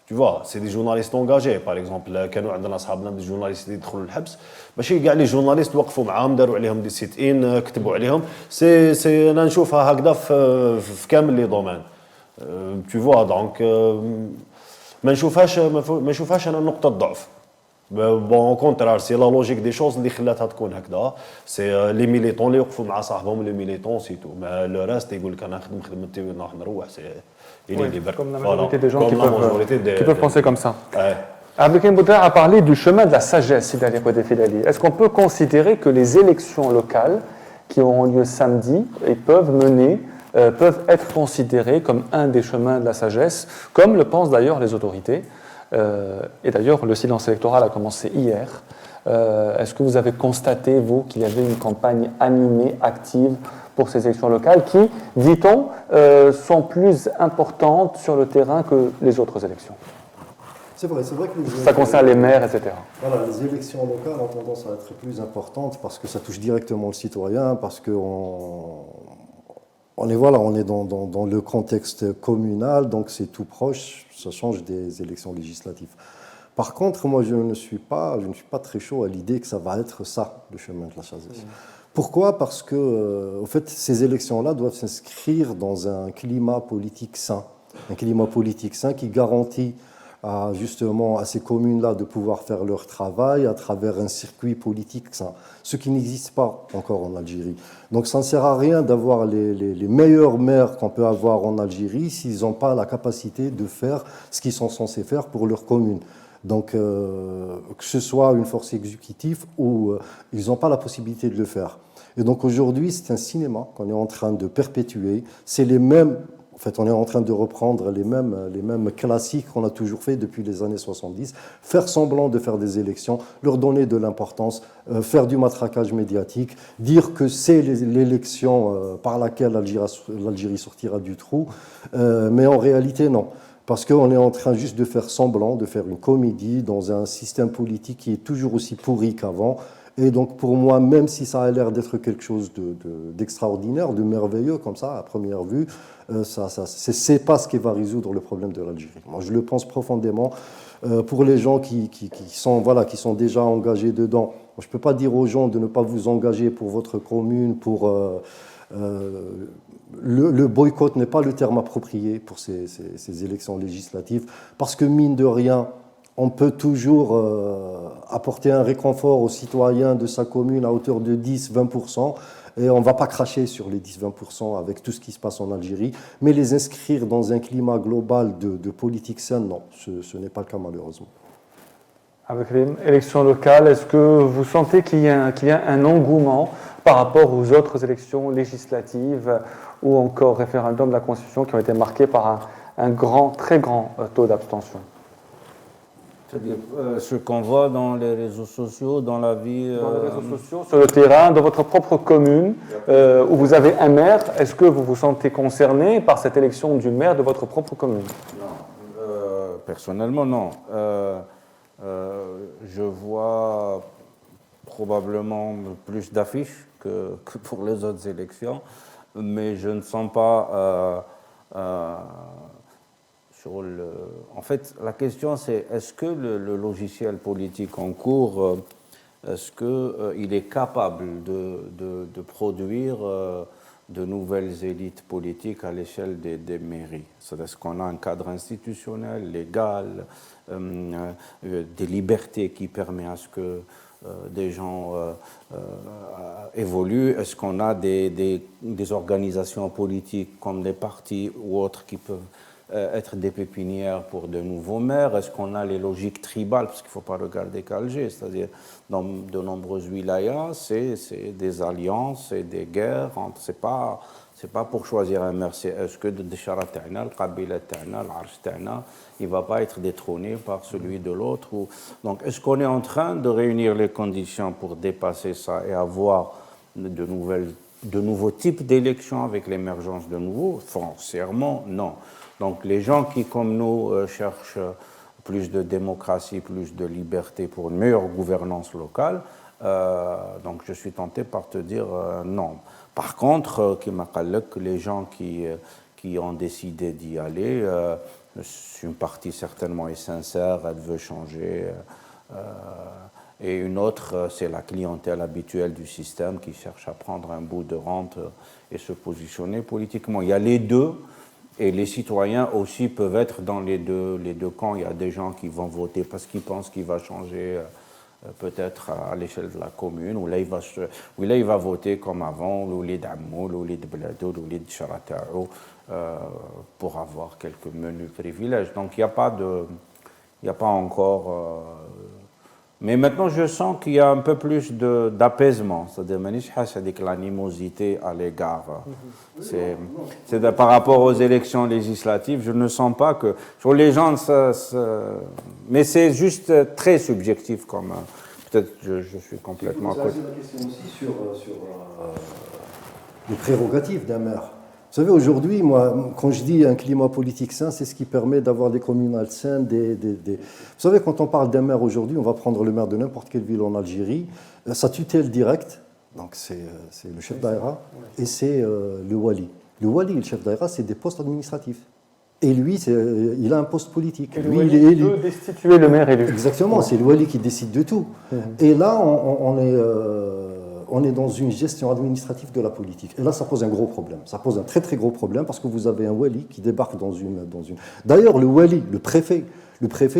Speaker 5: Tu vois, c'est des journalistes engagés. Par exemple, كانوا عندنا اصحابنا des journalistes اللي يدخلوا الحبس ماشي كاع لي جورناليست وقفوا معاهم داروا عليهم دي سيت ان كتبوا عليهم سي انا نشوفها هكذا في كامل لي دومين. Tu vois, donc ما نشوفهاش انا نقطة ضعف. Bon, au contraire, c'est la logique des choses اللي خلاتها تكون هكذا. C'est les militants اللي يوقفوا مع صاحبهم les militants c'est tout. Mais le reste يقول لك انا نخدم خدمتي ونروح نروح il est libre.
Speaker 2: Comme la majorité des gens qui
Speaker 5: peuvent
Speaker 2: peuvent penser comme ça.
Speaker 5: Ouais.
Speaker 2: Abdelkrim Boudra a parlé du chemin de la sagesse. Est-ce qu'on peut considérer que les élections locales qui auront lieu samedi et peuvent être considérées comme un des chemins de la sagesse, comme le pensent d'ailleurs les autorités? Et d'ailleurs, le silence électoral a commencé hier. Est-ce que vous avez constaté, vous, qu'il y avait une campagne animée, active pour ces élections locales qui, dit-on, sont plus importantes sur le terrain que les autres élections?
Speaker 3: C'est vrai que
Speaker 2: ça concerne les maires, etc.
Speaker 3: Voilà, les élections locales ont tendance à être plus importantes parce que ça touche directement le citoyen, parce qu'on est dans le contexte communal, donc c'est tout proche, ça change des élections législatives. Par contre, moi, je ne suis pas très chaud à l'idée que ça va être ça, le chemin de la sagesse. Pourquoi? Parce que, en fait, ces élections-là doivent s'inscrire dans un climat politique sain. un climat politique sain qui garantit justement à ces communes-là de pouvoir faire leur travail à travers un circuit politique sain, ce qui n'existe pas encore en Algérie. Donc ça ne sert à rien d'avoir les meilleurs maires qu'on peut avoir en Algérie s'ils n'ont pas la capacité de faire ce qu'ils sont censés faire pour leur commune. Donc que ce soit une force exécutive ou ils n'ont pas la possibilité de le faire. Et donc aujourd'hui, c'est un cinéma qu'on est en train de perpétuer. C'est les mêmes. En fait, on est en train de reprendre les mêmes classiques qu'on a toujours fait depuis les années 70, faire semblant de faire des élections, leur donner de l'importance, faire du matraquage médiatique, dire que c'est l'élection par laquelle l'Algérie sortira du trou, mais en réalité, non. Parce qu'on est en train juste de faire semblant, de faire une comédie dans un système politique qui est toujours aussi pourri qu'avant. Et donc pour moi, même si ça a l'air d'être quelque chose d'extraordinaire, de merveilleux comme ça, à première vue, c'est pas ce qui va résoudre le problème de l'Algérie. Moi, je le pense profondément. Pour les gens qui sont déjà engagés dedans, je ne peux pas dire aux gens de ne pas vous engager pour votre commune, pour... le boycott n'est pas le terme approprié pour ces élections législatives, parce que mine de rien, on peut toujours apporter un réconfort aux citoyens de sa commune à hauteur de 10-20%, et on ne va pas cracher sur les 10-20% avec tout ce qui se passe en Algérie, mais les inscrire dans un climat global de politique saine, non, ce n'est pas le cas malheureusement.
Speaker 2: Avec les élections locales, est-ce que vous sentez qu'il y a un engouement par rapport aux autres élections législatives ou encore référendums de la Constitution qui ont été marqués par un très grand taux d'abstention?
Speaker 4: C'est-à-dire ce qu'on voit dans les réseaux sociaux, dans la vie...
Speaker 2: Dans les réseaux sociaux, sur le terrain, dans votre propre commune, où vous avez un maire, est-ce que vous vous sentez concerné par cette élection du maire de votre propre commune?
Speaker 4: Non. Personnellement, non. Je vois probablement plus d'affiches que pour les autres élections, mais je ne sens pas... En fait, la question c'est est-ce que le logiciel politique en cours, est-ce qu'il est capable de produire de nouvelles élites politiques à l'échelle des mairies? Est-ce qu'on a un cadre institutionnel, légal, des libertés qui permettent à ce que des gens évoluent? Est-ce qu'on a des organisations politiques comme des partis ou autres qui peuvent être des pépinières pour de nouveaux maires? Est-ce qu'on a les logiques tribales? Parce qu'il ne faut pas regarder qu'Alger, c'est-à-dire dans de nombreuses wilayas, c'est des alliances, c'est des guerres. C'est pas pour choisir un maire, c'est est-ce que le Deshara Ta'na, le Qabila Ta'na, l'Arsh Ta'na, il ne va pas être détrôné par celui de l'autre? Donc est-ce qu'on est en train de réunir les conditions pour dépasser ça et avoir de nouveaux types d'élections avec l'émergence de nouveaux? Foncièrement, non. Donc les gens qui, comme nous, cherchent plus de démocratie, plus de liberté pour une meilleure gouvernance locale, donc je suis tenté par te dire non. Par contre, les gens qui ont décidé d'y aller, une partie certainement est sincère, elle veut changer, et une autre, c'est la clientèle habituelle du système qui cherche à prendre un bout de rente et se positionner politiquement. Il y a les deux. Et les citoyens aussi peuvent être dans les deux camps. Il y a des gens qui vont voter parce qu'ils pensent qu'il va changer peut-être à l'échelle de la commune, où là il va voter comme avant, l'Oulid Ammou, l'Oulid Bladou, l'Oulid Charata'ou, pour avoir quelques menus privilèges. Donc il n'y a pas encore... Mais maintenant, je sens qu'il y a un peu plus d'apaisement. C'est-à-dire, avec l'animosité à l'égard. Par rapport aux élections législatives, je ne sens pas que... Sur les gens, mais c'est juste très subjectif. Peut-être que je suis complètement...
Speaker 3: Vous avez la question aussi sur les prérogatives d'un maire. Vous savez, aujourd'hui, moi, quand je dis un climat politique sain, c'est ce qui permet d'avoir des communales saines. Vous savez, quand on parle d'un maire aujourd'hui, on va prendre le maire de n'importe quelle ville en Algérie, sa tutelle directe, donc c'est le chef d'aïra, et c'est le wali. Le wali et le chef d'aïra, c'est des postes administratifs. Et lui, il a un poste politique.
Speaker 2: Et lui, il peut destituer le maire élu.
Speaker 3: Exactement, c'est le wali qui décide de tout. Et là, on est dans une gestion administrative de la politique. Et là, ça pose un gros problème. Ça pose un très très gros problème parce que vous avez un wali qui débarque dans une... D'ailleurs, le wali, le préfet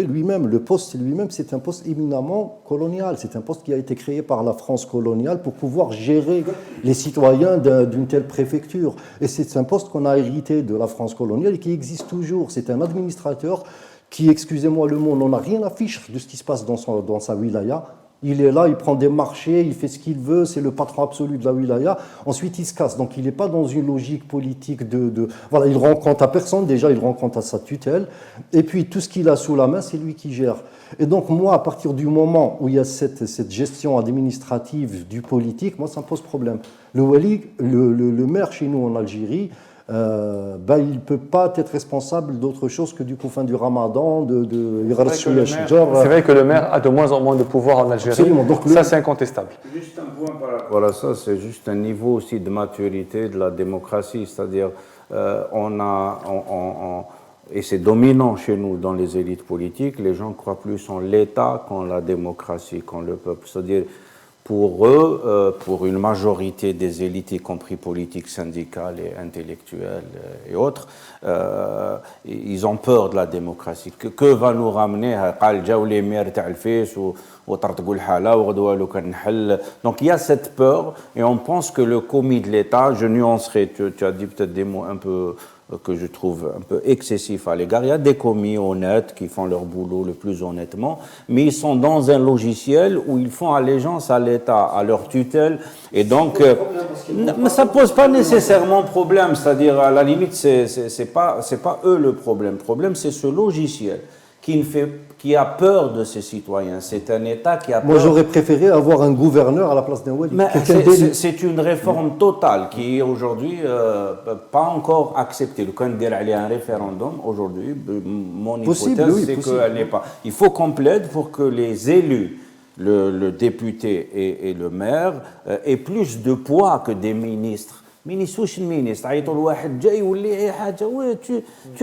Speaker 3: lui-même, le poste lui-même, c'est un poste éminemment colonial. C'est un poste qui a été créé par la France coloniale pour pouvoir gérer les citoyens d'une telle préfecture. Et c'est un poste qu'on a hérité de la France coloniale et qui existe toujours. C'est un administrateur qui, excusez-moi le mot, n'en a rien à fiche de ce qui se passe dans sa wilaya. Il est là, il prend des marchés, il fait ce qu'il veut, c'est le patron absolu de la wilaya. Ensuite, il se casse. Donc, il n'est pas dans une logique politique voilà, il rend compte à personne. Déjà, il rend compte à sa tutelle. Et puis, tout ce qu'il a sous la main, c'est lui qui gère. Et donc, moi, à partir du moment où il y a cette gestion administrative du politique, moi, ça me pose problème. Le wali, le maire chez nous en Algérie, il ne peut pas être responsable d'autre chose que du du ramadan,
Speaker 2: C'est vrai que le maire a de moins en moins de pouvoir en Algérie.
Speaker 3: Absolument. Donc,
Speaker 2: ça, c'est incontestable.
Speaker 4: Juste un point par rapport à ça, c'est juste un niveau aussi de maturité de la démocratie, c'est-à-dire et c'est dominant chez nous dans les élites politiques, les gens croient plus en l'État qu'en la démocratie, qu'en le peuple. C'est-à-dire, pour eux, pour une majorité des élites, y compris politiques, syndicales et intellectuelles et autres, ils ont peur de la démocratie. Que va nous ramener donc il y a cette peur et on pense que le commis de l'État, je nuancerai, tu as dit peut-être des mots un peu que je trouve un peu excessif à l'égard. Il y a des commis honnêtes qui font leur boulot le plus honnêtement, mais ils sont dans un logiciel où ils font allégeance à l'État, à leur tutelle, et donc ça ne pose pas nécessairement problème, c'est-à-dire à la limite, c'est pas eux le problème. Le problème, c'est ce logiciel qui a peur de ses citoyens. C'est un État qui a peur.
Speaker 3: Moi, j'aurais préféré avoir un gouverneur à la place d'un wali.
Speaker 4: C'est une réforme totale qui est aujourd'hui pas encore acceptée. Le candidat a un référendum aujourd'hui. Mon hypothèse, c'est qu'elle n'est pas. Il faut qu'on plaide pour que les élus, le député et le maire, aient plus de poids que des ministres. Tu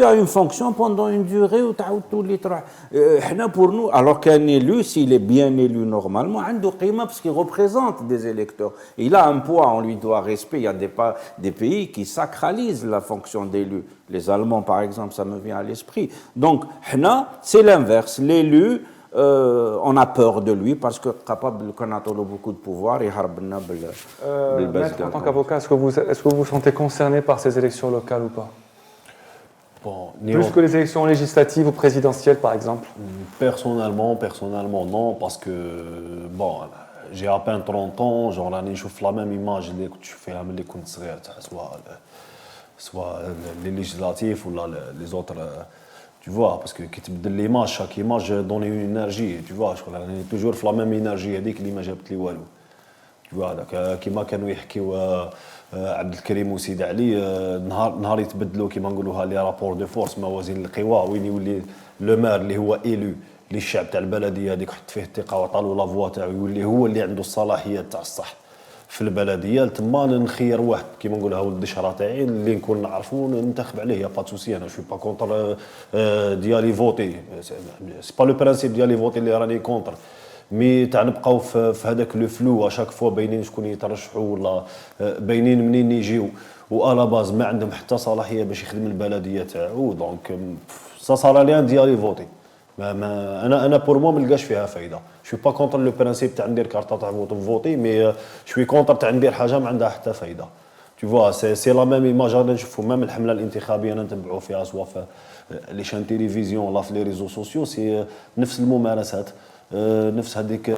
Speaker 4: as une fonction pendant une durée où pour nous, alors qu'un élu, s'il est bien élu normalement, parce qu'il représente des électeurs, il a un poids, on lui doit respect. Il y a des pays qui sacralisent la fonction d'élu. Les Allemands, par exemple, ça me vient à l'esprit. Donc, c'est l'inverse. L'élu, on a peur de lui parce que capable qu'on a beaucoup de pouvoir et
Speaker 2: Maître, en tant qu'avocat, est-ce que vous vous sentez concerné par ces élections locales ou pas? Plus que les élections législatives ou présidentielles, par exemple?
Speaker 5: Personnellement, non, parce que bon, j'ai à peine 30 ans, genre l'année je fais la même image que tu fais les soit les législatives ou les autres. Tu vois, parce que l'image, chaque image donne une énergie, tu vois, je crois qu'on est toujours la même énergie, هذيك اللي ما جابت لي والو. Tu vois, كيما كانوا يحكيوا عبد الكريم وسيد علي نهار يتبدلوا كيما نقولوها لي رابور دو فورس موازين القوى وين يولي لو مار اللي هو ايلو اللي الشعب تاع البلديه هذيك حط فيه الثقه وعطالو لا فوا تاعو يولي هو اللي عنده الصلاحيات تاع الصح في البلديه تما نخير واحد كيما نقولها ولد الشهره تاعي اللي نكون نعرفو ننتخب عليه يا با سوسي انا شو با كونتر ديالي فوتي سي با لو برانسيب ديالي فوتي اللي راني كونتر مي تاع نبقاو في هذاك لو فلو اشاك فوا باينين شكون يترشحوا ولا باينين منين يجيو والا باز ما عندهم حتى صلاحيه باش يخدم البلديه تاعو دونك سا صار لي ان ديالي فوتي انا بور مو ما نلقاش فيها فايده شو با كونتر لو برانسيب تاع ندير كارطه تاع فوتي مي شوي كونتر تاع ندير حاجه ما عندها حتى فايده tu vois c'est la même image انا نشوفوا ميم الحمله الانتخابيه انا نتبعوا فيها سواء في لي شان تيليفزيون ولا في لي ريزو سوسيو سي نفس الممارسات نفس هذيك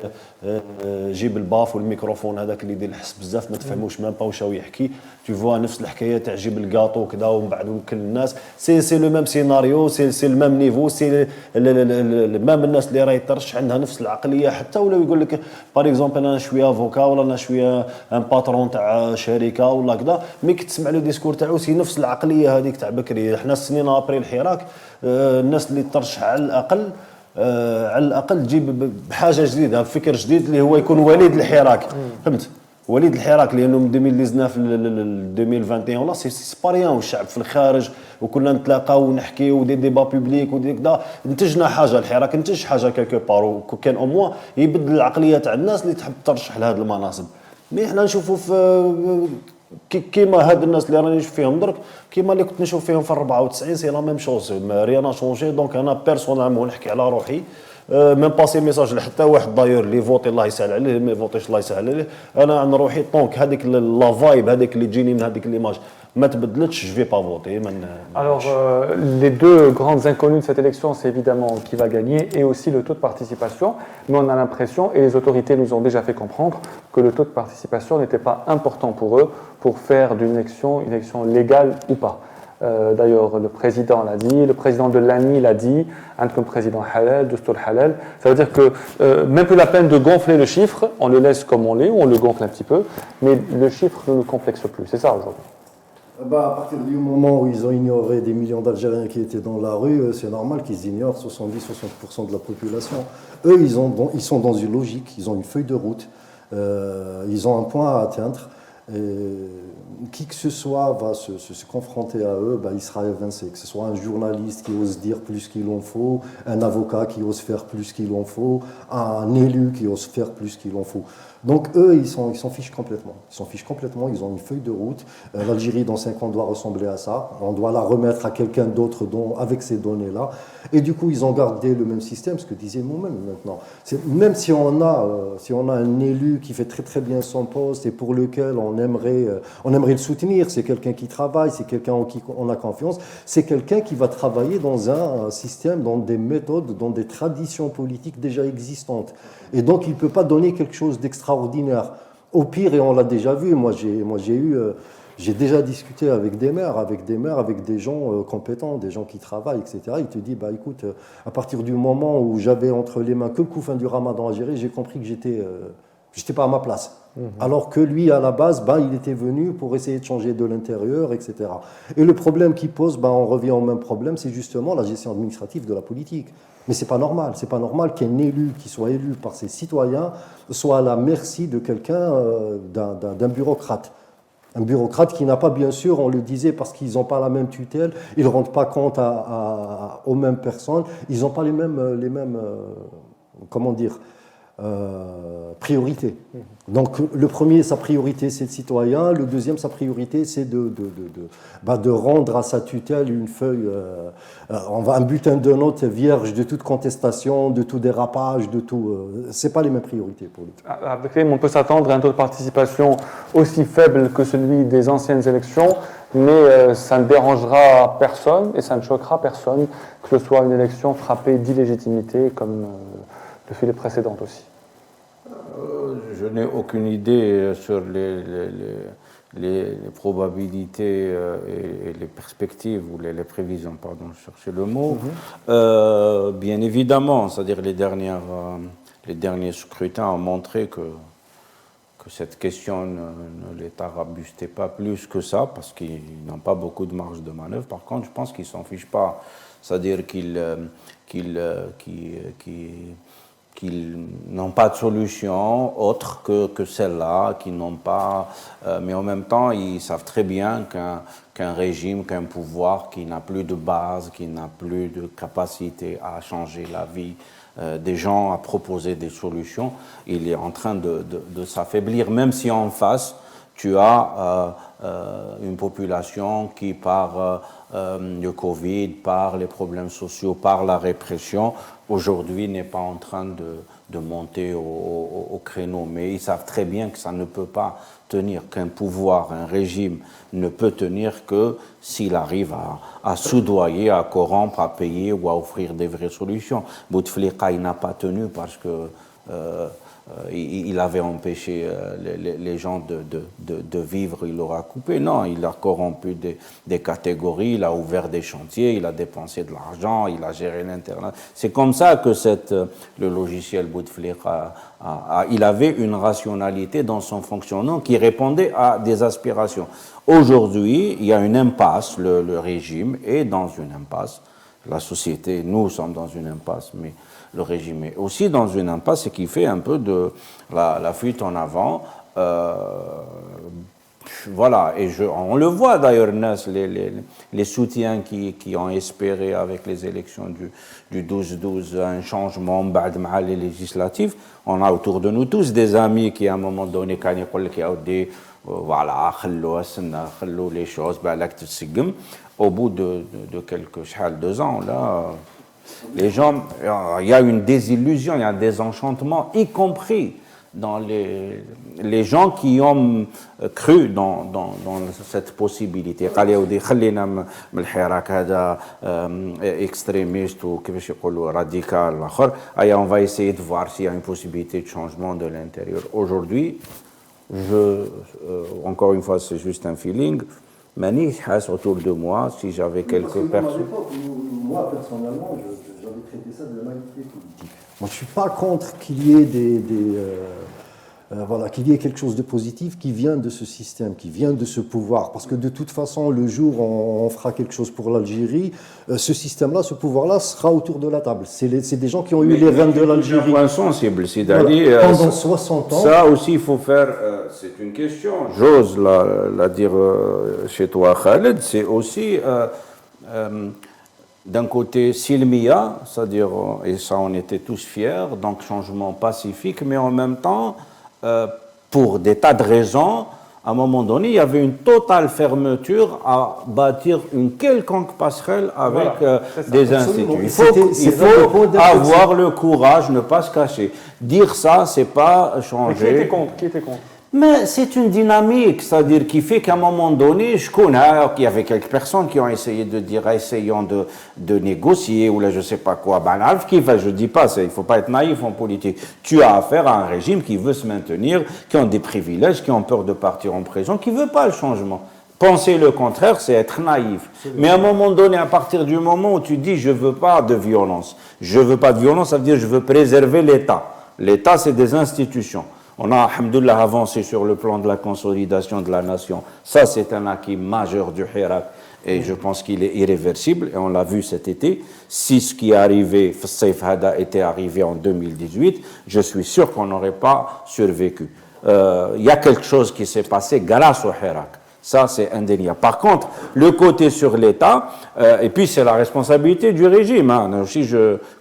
Speaker 5: جيب الباف والميكروفون هذاك اللي يدير الحس بزاف ما تفهموش مام با واش هو يحكي tu vois نفس الحكايه تاع جيب الكاطو كذا ومن بعد وكل الناس سي لو ميم سيناريو سي لو ميم نيفو سي ميم الناس اللي راهي ترشح عندها نفس العقليه حتى ولا يقول لك باغ اكزومبل انا شويه افوكا ولا انا شويه ان باترون تاع شركه ولا كذا مي كي تسمع لو ديسكور تاعو سي نفس العقليه هذيك تاع بكري حنا السنين ابري الحراك الناس اللي ترشح على الاقل تجيب بحاجه جديده بفكر جديد اللي هو يكون وليد الحراك فهمت وليد الحراك لانه من 2019 ل 2021 ولا سي با ريان والشعب في الخارج وكنا نتلاقاو ونحكيو ودي ديبا بوبليك ودي كذا انتجنا حاجه الحراك انتج حاجه كيلكو بار وكان او موا يبدل العقليه تاع الناس اللي تحب ترشح لهذه المناصب مي حنا نشوفوا في كيما هاد الناس اللي راني نشوف فيهم درك كيما اللي كنت نشوف فيهم في 94 سي لا ميم شوز ريان شونجي. دونك انا بيرسونالمون نحكي على روحي ميم باسي ميساج لحتى واحد دايور اللي فوتي الله يسهل عليه ما يفوتيش الله يسهل عليه. انا عن روحي طونك هذيك لا فايب هذيك اللي تجيني من هذيك ليماج ما تبدلتش جو في با فوتي.
Speaker 2: Alors, les deux grandes inconnues de cette élection, c'est évidemment qui va gagner et aussi le taux de participation. Mais on a l'impression, et les autorités nous ont déjà fait comprendre, que le taux de participation n'était pas important pour eux pour faire d'une élection une élection légale ou pas. D'ailleurs, le président l'a dit, le président de l'ANI l'a dit, un comme président halal, de Stoul halal. Ça veut dire que même plus la peine de gonfler le chiffre, on le laisse comme on l'est, ou on le gonfle un petit peu, mais le chiffre ne nous complexe plus. C'est ça aujourd'hui.
Speaker 3: À partir du moment où ils ont ignoré des millions d'Algériens qui étaient dans la rue, c'est normal qu'ils ignorent 70-60% de la population. Eux, ils sont dans une logique, ils ont une feuille de route, ils ont un point à atteindre. Et qui que ce soit va se confronter à eux, il sera évincé. Que ce soit un journaliste qui ose dire plus qu'il en faut, un avocat qui ose faire plus qu'il en faut, un élu qui ose faire plus qu'il en faut. Donc eux, ils s'en fichent complètement. Ils s'en fichent complètement, ils ont une feuille de route. L'Algérie, dans 5 ans, doit ressembler à ça. On doit la remettre à quelqu'un d'autre avec ces données-là. Et du coup, ils ont gardé le même système, ce que disait Moumen maintenant. Même si on a un élu qui fait très très bien son poste et pour lequel on aimerait le soutenir, c'est quelqu'un qui travaille, c'est quelqu'un en qui on a confiance, c'est quelqu'un qui va travailler dans un système, dans des méthodes, dans des traditions politiques déjà existantes. Et donc, il ne peut pas donner quelque chose d'extraordinaire. Au pire, et on l'a déjà vu, j'ai déjà discuté avec des maires, avec des gens compétents, des gens qui travaillent, etc. Il te dit, écoute, à partir du moment où j'avais entre les mains que le couffin du Ramadan à gérer, j'ai compris que j'étais pas à ma place. Alors que lui, à la base, il était venu pour essayer de changer de l'intérieur, etc. Et le problème qu'il pose, on revient au même problème, c'est justement la gestion administrative de la politique. Mais c'est pas normal. C'est pas normal qu'un élu qui soit élu par ses citoyens soit à la merci de quelqu'un, d'un bureaucrate. Un bureaucrate qui n'a pas, bien sûr, on le disait, parce qu'ils n'ont pas la même tutelle, ils ne rendent pas compte aux mêmes personnes, ils n'ont pas les mêmes comment dire, priorités. Donc le premier, sa priorité, c'est le citoyen. Le deuxième, sa priorité, c'est de rendre à sa tutelle une feuille, un bulletin de notes vierge de toute contestation, de tout dérapage, de tout. C'est pas les mêmes priorités pour lui.
Speaker 2: Avec lui, on peut s'attendre à un taux de participation aussi faible que celui des anciennes élections, mais ça ne dérangera personne et ça ne choquera personne que ce soit une élection frappée d'illégitimité comme le fut les précédentes aussi.
Speaker 4: Je n'ai aucune idée sur les probabilités et les perspectives ou les prévisions, pardon, je cherchais le mot. Bien évidemment, c'est-à-dire les derniers scrutins ont montré que cette question ne les tarabustait pas plus que ça, parce qu'ils n'ont pas beaucoup de marge de manœuvre. Par contre, je pense qu'ils ne s'en fichent pas. C'est-à-dire qu'ils n'ont pas de solution autre que celle-là, qu'ils n'ont pas. Mais en même temps, ils savent très bien qu'un régime, qu'un pouvoir qui n'a plus de base, qui n'a plus de capacité à changer la vie des gens, à proposer des solutions, il est en train de s'affaiblir, même si en face, tu as une population qui, par le Covid, par les problèmes sociaux, par la répression, aujourd'hui n'est pas en train de monter au créneau. Mais ils savent très bien que ça ne peut pas tenir, qu'un pouvoir, un régime ne peut tenir que s'il arrive à soudoyer, à corrompre, à payer ou à offrir des vraies solutions. Bouteflika, il n'a pas tenu parce que il avait empêché les gens de vivre, il leur a coupé. Non, il a corrompu des catégories, il a ouvert des chantiers, il a dépensé de l'argent, il a géré l'Internet. C'est comme ça que le logiciel Bouteflika, il avait une rationalité dans son fonctionnement qui répondait à des aspirations. Aujourd'hui, il y a une impasse, le régime est dans une impasse, la société, nous sommes dans une impasse, mais le régime est aussi dans une impasse, et qui fait un peu de la fuite en avant. Voilà, et on le voit d'ailleurs, les soutiens qui ont espéré avec les élections du 12-12 un changement les législatives. On a autour de nous tous des amis qui à un moment donné, quand ils disent voilà, khallou les choses, au bout de quelques 2 ans, là, les gens, il y a une désillusion, il y a un désenchantement, y compris dans les gens qui ont cru dans cette possibilité. Extrémiste ou radical, on va essayer de voir s'il y a une possibilité de changement de l'intérieur. Aujourd'hui, encore une fois, c'est juste un feeling. Autour de moi, si j'avais quelques personnes.
Speaker 3: Moi, personnellement, j'avais traité ça de la naïveté politique. Moi, je ne suis pas contre qu'il y ait qu'il y ait quelque chose de positif qui vient de ce système, qui vient de ce pouvoir. Parce que de toute façon, le jour où on fera quelque chose pour l'Algérie, ce système-là, ce pouvoir-là sera autour de la table. C'est des gens qui ont eu les rênes de l'Algérie.
Speaker 4: C'est un point sensible, c'est-à-dire...
Speaker 3: pendant 60 ans...
Speaker 4: Ça aussi, il faut faire... c'est une question, j'ose la dire chez toi, Khaled, c'est aussi... d'un côté, Silmia, c'est-à-dire, et ça on était tous fiers, donc changement pacifique, mais en même temps, pour des tas de raisons, à un moment donné, il y avait une totale fermeture à bâtir une quelconque passerelle avec des instituts. Il faut avoir le courage, ne pas se cacher. Dire ça, c'est pas changer.
Speaker 2: Qui était contre?
Speaker 4: Mais c'est une dynamique, c'est-à-dire qui fait qu'à un moment donné, je connais qu'il y avait quelques personnes qui ont essayé de dire, essayons de négocier, ou là je ne sais pas quoi. Je ne dis pas, il ne faut pas être naïf en politique. Tu as affaire à un régime qui veut se maintenir, qui ont des privilèges, qui ont peur de partir en prison, qui ne veut pas le changement. Penser le contraire, c'est être naïf. Mais à un moment donné, à partir du moment où tu dis, je ne veux pas de violence, je ne veux pas de violence, ça veut dire je veux préserver l'État. L'État, c'est des institutions. On a, alhamdoulilah, avancé sur le plan de la consolidation de la nation. Ça, c'est un acquis majeur du Hirak et je pense qu'il est irréversible et on l'a vu cet été. Si ce qui est arrivé, Saif Hada, était arrivé en 2018, je suis sûr qu'on n'aurait pas survécu. Il y a quelque chose qui s'est passé grâce au Hirak. Ça, c'est indéniable. Par contre, le côté sur l'État, et puis c'est la responsabilité du régime. Aussi,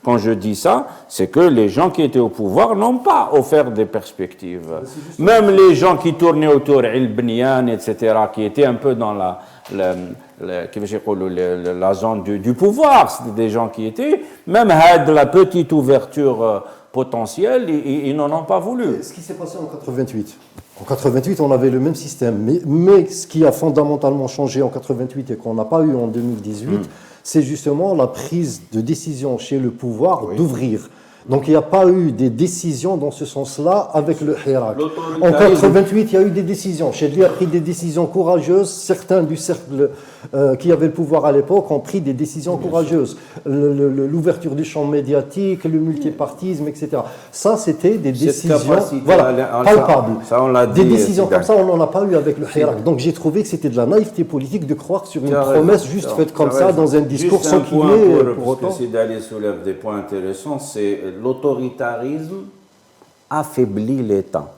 Speaker 4: quand je dis ça, c'est que les gens qui étaient au pouvoir n'ont pas offert des perspectives. Même les gens qui tournaient autour, Il-Bniyan, etc., qui étaient un peu dans la zone du pouvoir, c'était des gens qui étaient, même de la petite ouverture potentielle, ils n'en ont pas voulu.
Speaker 3: Ce qui s'est passé en 88. En 88, on avait le même système, mais ce qui a fondamentalement changé en 88 et qu'on n'a pas eu en 2018, c'est justement la prise de décision chez le pouvoir d'ouvrir. Donc il n'y a pas eu des décisions dans ce sens-là avec le Hirak. En 88, il y a eu des décisions. Chedli a pris des décisions courageuses. Certains du cercle qui avaient le pouvoir à l'époque ont pris des décisions courageuses. L'ouverture du champ médiatique, le multipartisme, etc. Ça, c'était des décisions palpables.
Speaker 4: Ça, on l'a dit,
Speaker 3: des décisions comme ça, on n'en a pas eu avec le Hirak. Donc j'ai trouvé que c'était de la naïveté politique de croire sur une promesse juste faite comme ça dans un discours sans qu'il y ait pour autant.
Speaker 4: Parce que Sidali soulève des points intéressants, c'est l'autoritarisme affaiblit l'État.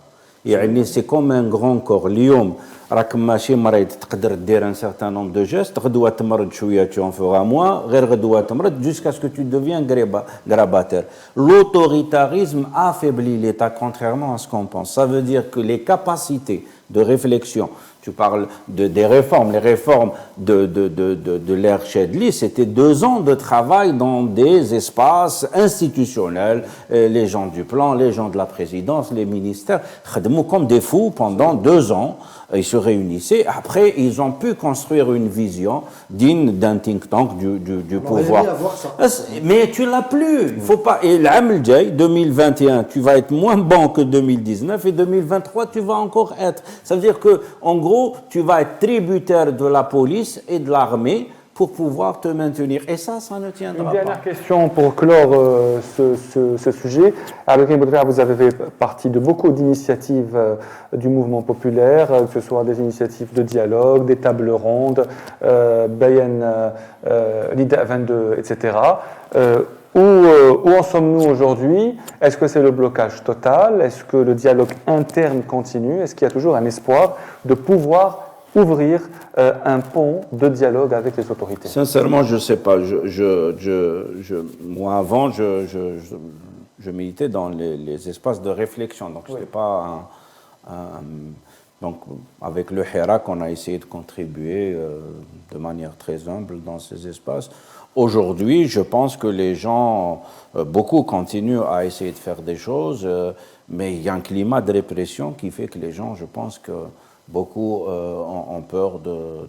Speaker 4: C'est comme un grand corps. اليوم راك ماشي مريض تقدر دير un certain nombre de gestes غدوه تمرض شويه tu en feras moins غير غدوه تمرض jusqu'à ce que tu deviens grabataire. L'autoritarisme affaiblit l'État contrairement à ce qu'on pense. Ça veut dire que les capacités de réflexion, tu parles des réformes, les réformes de l'ère Chedli, c'était 2 ans de travail dans des espaces institutionnels, les gens du plan, les gens de la présidence, les ministères, comme des fous pendant 2 ans, ils se réunissaient, après ils ont pu construire une vision digne d'un think tank du pouvoir. Mais tu l'as plus, il faut pas, et l'Amel Jay, 2021, tu vas être moins bon que 2019, et 2023, tu vas encore être. Ça veut dire que, en gros, tu vas être tributaire de la police et de l'armée pour pouvoir te maintenir. Et ça ne tiendra pas.
Speaker 2: Une dernière question pour clore ce sujet. Avec Boudria, vous avez fait partie de beaucoup d'initiatives du mouvement populaire, que ce soit des initiatives de dialogue, des tables rondes, Bayen, l'IDA 22, etc. Où en sommes-nous aujourd'hui? Est-ce que c'est le blocage total? Est-ce que le dialogue interne continue? Est-ce qu'il y a toujours un espoir de pouvoir ouvrir un pont de dialogue avec les autorités?
Speaker 4: Sincèrement, je ne sais pas. Moi, avant, je militais dans les espaces de réflexion. Donc, c'était pas donc, avec le Hirak, on a essayé de contribuer de manière très humble dans ces espaces. Aujourd'hui, je pense que les gens, beaucoup continuent à essayer de faire des choses, mais il y a un climat de répression qui fait que les gens, je pense que beaucoup ont peur de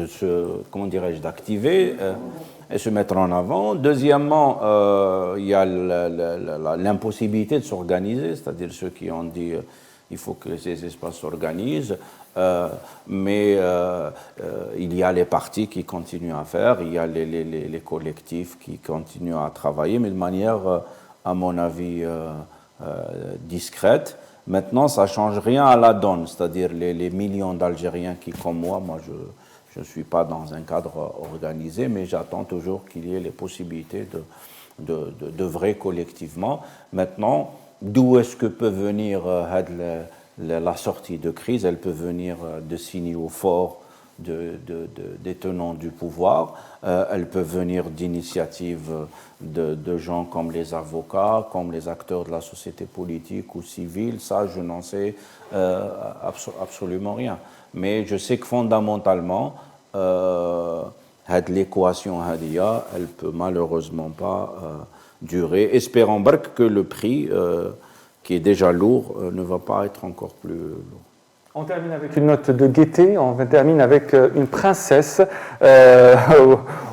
Speaker 4: se, comment dirais-je, d'activer et se mettre en avant. Deuxièmement, il y a l'impossibilité de s'organiser, c'est-à-dire ceux qui ont dit il faut que ces espaces s'organisent, mais il y a les partis qui continuent à faire, il y a les collectifs qui continuent à travailler, mais de manière, à mon avis, discrète. Maintenant, ça ne change rien à la donne, c'est-à-dire les millions d'Algériens qui, comme moi, je ne suis pas dans un cadre organisé, mais j'attends toujours qu'il y ait les possibilités d'œuvrer collectivement. Maintenant, d'où est-ce que peut venir la sortie de crise? Elle peut venir de signaux forts des tenants du pouvoir, elle peut venir d'initiatives de gens comme les avocats, comme les acteurs de la société politique ou civile. Ça, je n'en sais absolument rien. Mais je sais que fondamentalement, l'équation Hadia, elle peut malheureusement pas durer. Espérons que le prix, qui est déjà lourd, ne va pas être encore plus lourd.
Speaker 2: On termine avec une note de gaieté, on termine avec une princesse,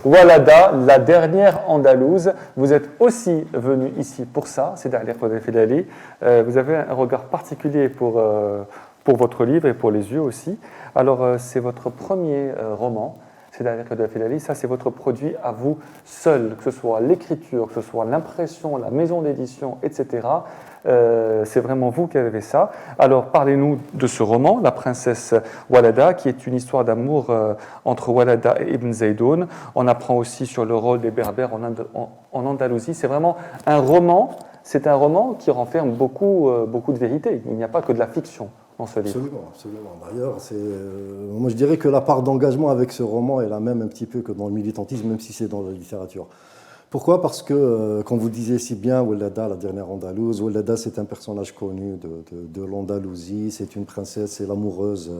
Speaker 2: Walada, la dernière andalouse. Vous êtes aussi venu ici pour ça, c'est derrière Kodé Filali. Vous avez un regard particulier pour votre livre et pour les yeux aussi. Alors, c'est votre premier roman, c'est derrière Kodé Filali. Ça, c'est votre produit à vous seul, que ce soit l'écriture, que ce soit l'impression, la maison d'édition, etc. C'est vraiment vous qui avez fait ça. Alors, parlez-nous de ce roman, La princesse Walada, qui est une histoire d'amour entre Walada et Ibn Zaydoun. On apprend aussi sur le rôle des Berbères en Andalousie. C'est vraiment un roman. C'est un roman qui renferme beaucoup de vérité. Il n'y a pas que de la fiction dans ce livre.
Speaker 3: Absolument, absolument. D'ailleurs, moi je dirais que la part d'engagement avec ce roman est la même un petit peu que dans le militantisme, même si c'est dans la littérature. Pourquoi? Parce que, comme vous disiez si bien, Walada, la dernière Andalouse, Walada, c'est un personnage connu de l'Andalousie, c'est une princesse, c'est l'amoureuse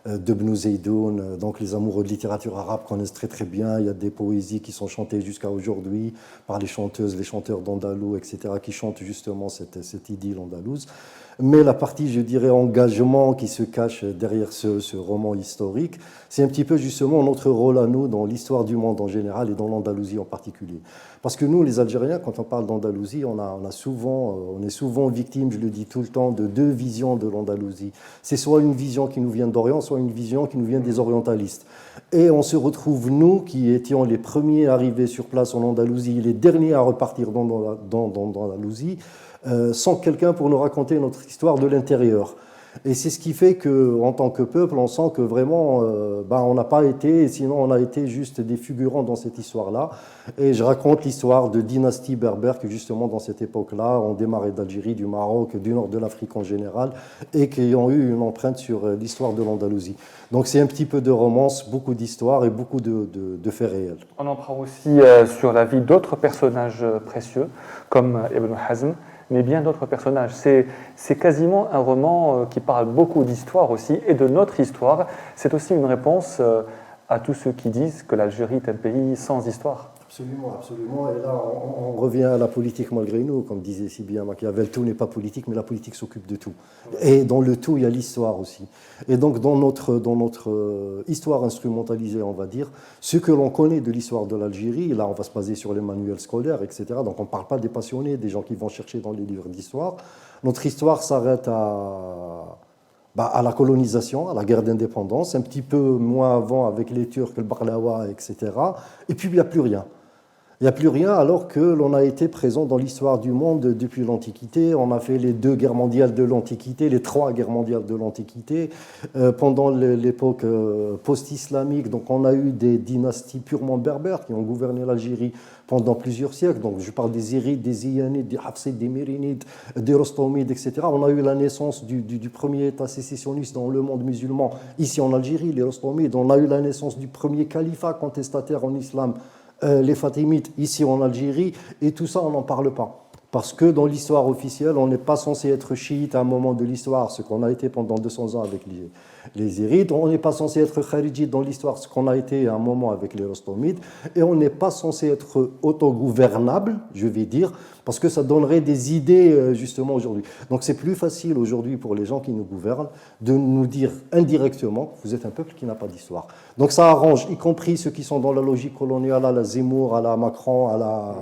Speaker 3: d'Ibn Zaydoun. Donc les amoureux de littérature arabe connaissent très très bien. Il y a des poésies qui sont chantées jusqu'à aujourd'hui par les chanteuses, les chanteurs d'Andalou, etc., qui chantent justement cette idylle andalouse. Mais la partie, je dirais, engagement qui se cache derrière ce roman historique, c'est un petit peu justement notre rôle à nous dans l'histoire du monde en général et dans l'Andalousie en particulier. Parce que nous, les Algériens, quand on parle d'Andalousie, on est souvent victime, je le dis tout le temps, de deux visions de l'Andalousie. C'est soit une vision qui nous vient d'Orient, soit une vision qui nous vient des orientalistes. Et on se retrouve, nous, qui étions les premiers arrivés sur place en Andalousie, les derniers à repartir dans l'Andalousie, sans quelqu'un pour nous raconter notre histoire de l'intérieur. Et c'est ce qui fait qu'en tant que peuple, on sent que vraiment, on n'a pas été, sinon on a été juste des figurants dans cette histoire-là. Et je raconte l'histoire de dynasties berbères qui, justement, dans cette époque-là, ont démarré d'Algérie, du Maroc, du nord de l'Afrique en général, et qui ont eu une empreinte sur l'histoire de l'Andalousie. Donc c'est un petit peu de romance, beaucoup d'histoire et beaucoup de faits réels.
Speaker 2: On en prend aussi sur la vie d'autres personnages précieux, comme Ibn Hazm, mais bien d'autres personnages. C'est quasiment un roman qui parle beaucoup d'histoire aussi, et de notre histoire. C'est aussi une réponse à tous ceux qui disent que l'Algérie est un pays sans histoire.
Speaker 3: Absolument, absolument. Et là, on revient à la politique malgré nous, comme disait si bien Machiavel, tout n'est pas politique, mais la politique s'occupe de tout. Et dans le tout, il y a l'histoire aussi. Et donc, dans notre histoire instrumentalisée, on va dire, ce que l'on connaît de l'histoire de l'Algérie, là, on va se baser sur les manuels scolaires, etc. Donc, on ne parle pas des passionnés, des gens qui vont chercher dans les livres d'histoire. Notre histoire s'arrête à la colonisation, à la guerre d'indépendance, un petit peu moins avant avec les Turcs, le Barlawa, etc. Et puis, il n'y a plus rien. Il n'y a plus rien alors que l'on a été présent dans l'histoire du monde depuis l'Antiquité. On a fait les 2 guerres mondiales de l'Antiquité, les 3 guerres mondiales de l'Antiquité. Pendant l'époque post-islamique, donc on a eu des dynasties purement berbères qui ont gouverné l'Algérie pendant plusieurs siècles. Donc je parle des Irides, des Iyanides, des Hafsides, des Mérinides, des Rostomides, etc. On a eu la naissance du premier État sécessionniste dans le monde musulman ici en Algérie, les Rostomides. On a eu la naissance du premier califat contestataire en islam, les Fatimides ici en Algérie, et tout ça on n'en parle pas. Parce que dans l'histoire officielle, on n'est pas censé être chiite à un moment de l'histoire, ce qu'on a été pendant 200 ans avec les Irides. On n'est pas censé être kharijite dans l'histoire, ce qu'on a été à un moment avec les Rostomides. Et on n'est pas censé être autogouvernable, je vais dire, parce que ça donnerait des idées justement aujourd'hui. Donc c'est plus facile aujourd'hui pour les gens qui nous gouvernent de nous dire indirectement que vous êtes un peuple qui n'a pas d'histoire. Donc ça arrange, y compris ceux qui sont dans la logique coloniale, à la Zemmour, à la Macron, à la...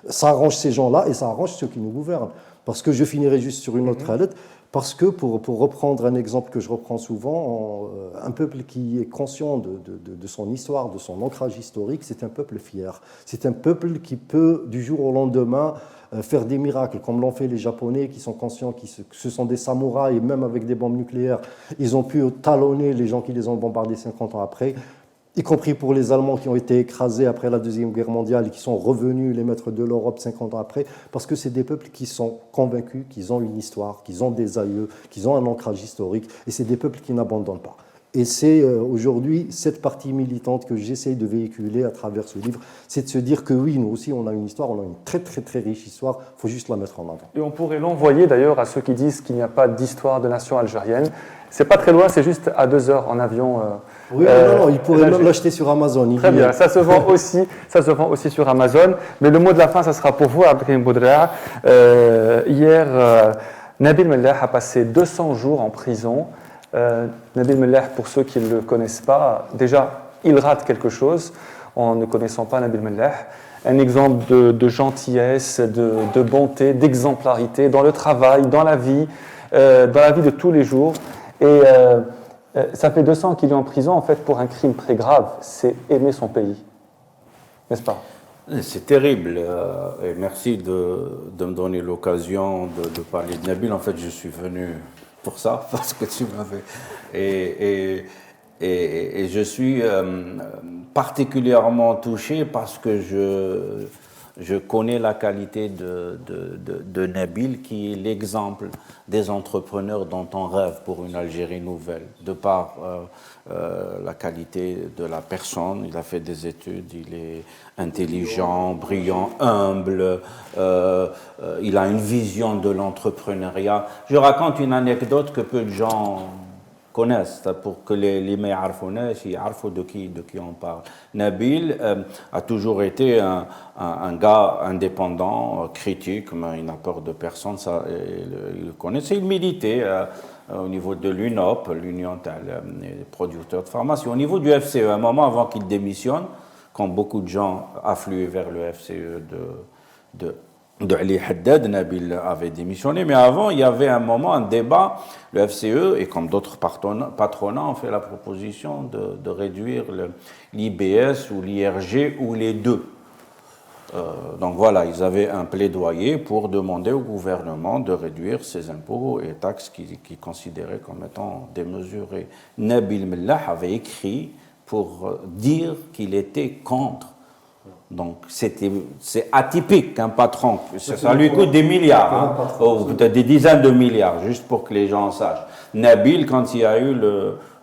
Speaker 3: Ça arrange ces gens-là et ça arrange ceux qui nous gouvernent. Parce que je finirai juste sur une autre lettre, parce que pour reprendre un exemple que je reprends souvent, un peuple qui est conscient de son histoire, de son ancrage historique, c'est un peuple fier. C'est un peuple qui peut, du jour au lendemain, faire des miracles, comme l'ont fait les Japonais, qui sont conscients que ce sont des samouraïs, et même avec des bombes nucléaires, ils ont pu talonner les gens qui les ont bombardés 50 ans après, y compris pour les Allemands qui ont été écrasés après la Deuxième Guerre mondiale et qui sont revenus les maîtres de l'Europe 50 ans après, parce que c'est des peuples qui sont convaincus qu'ils ont une histoire, qu'ils ont des aïeux, qu'ils ont un ancrage historique, et c'est des peuples qui n'abandonnent pas. Et c'est aujourd'hui cette partie militante que j'essaye de véhiculer à travers ce livre, c'est de se dire que oui, nous aussi, on a une histoire, on a une très très très riche histoire, il faut juste la mettre en avant.
Speaker 2: Et on pourrait l'envoyer d'ailleurs à ceux qui disent qu'il n'y a pas d'histoire de nation algérienne. C'est pas très loin, c'est juste à 2 heures en avion.
Speaker 3: Oui, non, ils pourraient même l'acheter sur Amazon.
Speaker 2: Très bien, ça se vend aussi sur Amazon. Mais le mot de la fin, ça sera pour vous, Abdelkrim Boudrea. Hier, Nabil Mellah a passé 200 jours en prison. Nabil Mellah, pour ceux qui ne le connaissent pas, déjà, il rate quelque chose en ne connaissant pas Nabil Mellah. Un exemple de gentillesse, de bonté, d'exemplarité dans le travail, dans la vie de tous les jours. Et ça fait 200 ans qu'il est en prison, en fait, pour un crime très grave, c'est aimer son pays. N'est-ce pas?
Speaker 4: C'est terrible. Et merci de me donner l'occasion de parler de Nabil. En fait, je suis venu pour ça, parce que tu m'avais... Et je suis particulièrement touché parce que je connais la qualité de Nabil, qui est l'exemple des entrepreneurs dont on rêve pour une Algérie nouvelle, de par la qualité de la personne. Il a fait des études, il est intelligent, brillant, humble, il a une vision de l'entrepreneuriat. Je raconte une anecdote que peu de gens connaissent, pour que les meilleurs de qui on parle. Nabil a toujours été un gars indépendant, critique, mais il n'a peur de personne, ça, il le connaissait. Il militait au niveau de l'UNOP, l'Union des producteurs de pharmacie, au niveau du FCE, un moment avant qu'il démissionne, quand beaucoup de gens affluaient vers le FCE de Ali Haddad, Nabil avait démissionné, mais avant, il y avait un moment, un débat, le FCE, et comme d'autres patronats, ont fait la proposition de réduire l'IBS ou l'IRG, ou les deux. Donc voilà, ils avaient un plaidoyer pour demander au gouvernement de réduire ces impôts et taxes qu'ils considéraient comme étant démesurés. Nabil Mellah avait écrit pour dire qu'il était contre. Donc c'est atypique qu'un patron, ça lui coûte des milliards, peut-être des dizaines de milliards, juste pour que les gens sachent. Nabil, quand il y a eu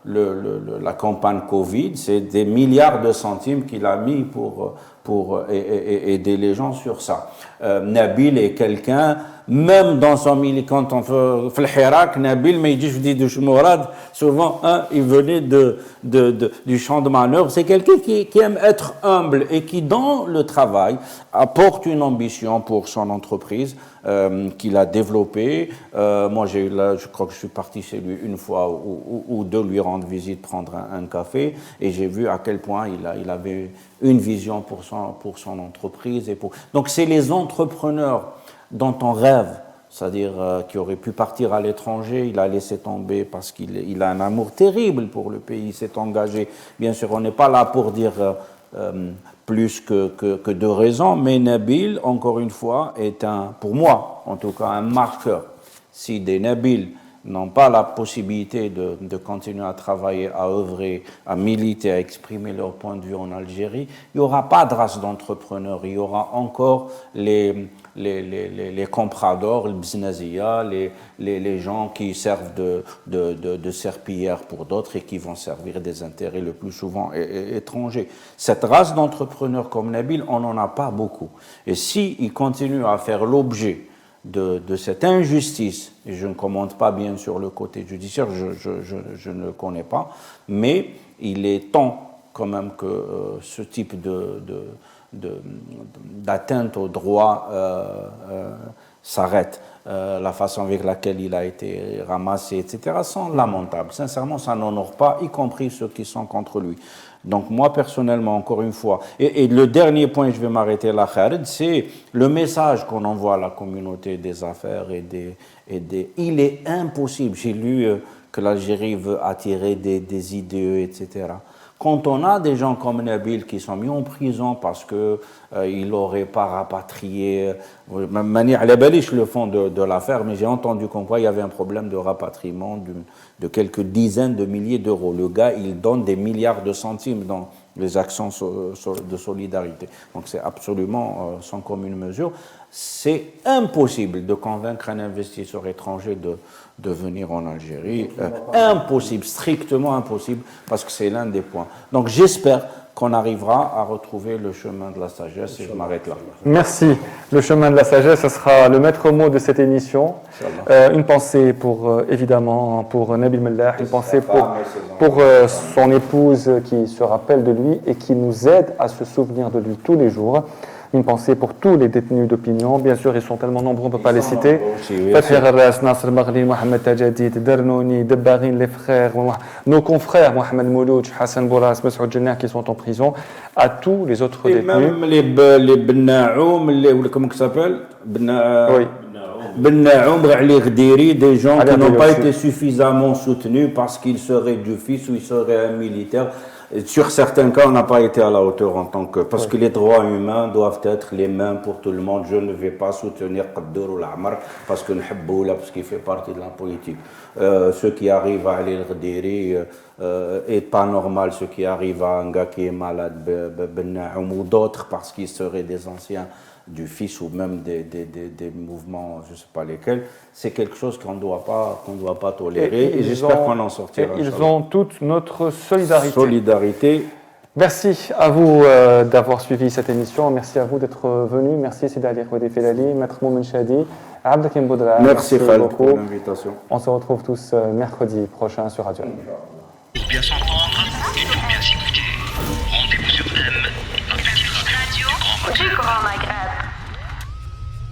Speaker 4: la campagne Covid, c'est des milliards de centimes qu'il a mis pour aider les gens sur ça. Nabil est quelqu'un, même dans son milieu, quand on fait le Hirak, Nabil, mais il dit, je dis de Chmourad, souvent, il venait du champ de manœuvre. C'est quelqu'un qui aime être humble et qui, dans le travail, apporte une ambition pour son entreprise qu'il a développée. Moi, je crois que je suis parti chez lui une fois ou deux, lui rendre visite, prendre un café, et j'ai vu à quel point il avait une vision pour son entreprise. Donc, c'est les entrepreneurs dont on rêve, c'est-à-dire qui aurait pu partir à l'étranger, il a laissé tomber parce qu'il a un amour terrible pour le pays, il s'est engagé. Bien sûr, on n'est pas là pour dire plus que de raison, mais Nabil, encore une fois, est pour moi, en tout cas, un marqueur. Si des Nabil n'ont pas la possibilité de continuer à travailler, à œuvrer, à militer, à exprimer leur point de vue en Algérie, il n'y aura pas de race d'entrepreneurs, il y aura encore les compradors, le businessия, les gens qui servent de serpillière pour d'autres et qui vont servir des intérêts le plus souvent étrangers. Cette race d'entrepreneurs comme Nabil, on n'en a pas beaucoup. Et s'ils continuent à faire l'objet de cette injustice, et je ne commente pas bien sur le côté judiciaire, je ne le connais pas, mais il est temps quand même que ce type d'atteinte au droit s'arrête. La façon avec laquelle il a été ramassé, etc., sont lamentables. Sincèrement, ça n'honore pas, y compris ceux qui sont contre lui. Donc moi, personnellement, encore une fois, et le dernier point, je vais m'arrêter là, Khaled, c'est le message qu'on envoie à la communauté des affaires il est impossible, j'ai lu que l'Algérie veut attirer des IDE, etc. Quand on a des gens comme Nabil qui sont mis en prison parce qu'ils n'auraient pas rapatrié, manière à la baliche le fond de l'affaire, mais j'ai entendu comme quoi il y avait un problème de rapatriement de quelques dizaines de milliers d'euros. Le gars, il donne des milliards de centimes dans les actions de solidarité. Donc c'est absolument sans commune mesure. C'est impossible de convaincre un investisseur étranger de venir en Algérie. Impossible, strictement impossible, parce que c'est l'un des points. Donc j'espère qu'on arrivera à retrouver le chemin de la sagesse, et je m'arrête là.
Speaker 2: Merci. Le chemin de la sagesse, ce sera le maître mot de cette émission. Une pensée pour, évidemment, pour Nabil Mellah, une pensée pour son épouse qui se rappelle de lui et qui nous aide à se souvenir de lui tous les jours. Une pensée pour tous les détenus d'opinion. Bien sûr, ils sont tellement nombreux, on ne peut pas les citer. Fathi Gharras, Nasser Maghli, Mohamed Tajadid, Dernouni, Debbarine, les frères, nos confrères, Mohamed Mouloudj, Hassan Bouras, Messoud Jenner, qui sont en prison, à tous les autres détenus.
Speaker 4: Et même les Bennaoum, comment ça s'appelle
Speaker 2: Oui.
Speaker 4: Bennaoum, les Ghadiri, des gens qui n'ont pas été suffisamment soutenus parce qu'ils seraient du fils ou ils seraient un militaire. Sur certains cas, on n'a pas été à la hauteur en tant que... Parce que les droits humains doivent être les mêmes pour tout le monde. Je ne vais pas soutenir Qaddour ou l'Amar parce que parce qu'il fait partie de la politique. Ceux qui arrivent à Ali al-Ghadiri est pas normal. Ceux qui arrivent à un gars qui est malade, Bennaoum ou d'autres parce qu'ils seraient des anciens du fils ou même des mouvements, je ne sais pas lesquels, c'est quelque chose qu'on ne doit pas tolérer et j'espère qu'on en sortira.
Speaker 2: Ils ont toute notre solidarité. Merci à vous d'avoir suivi cette émission. Merci à vous d'être venus. Merci Sidi Ali Khouedi Filali, Maître Moumen Chadi, Abdelhakim Boudra.
Speaker 4: Merci Khaled pour l'invitation.
Speaker 2: On se retrouve tous mercredi prochain sur Radio.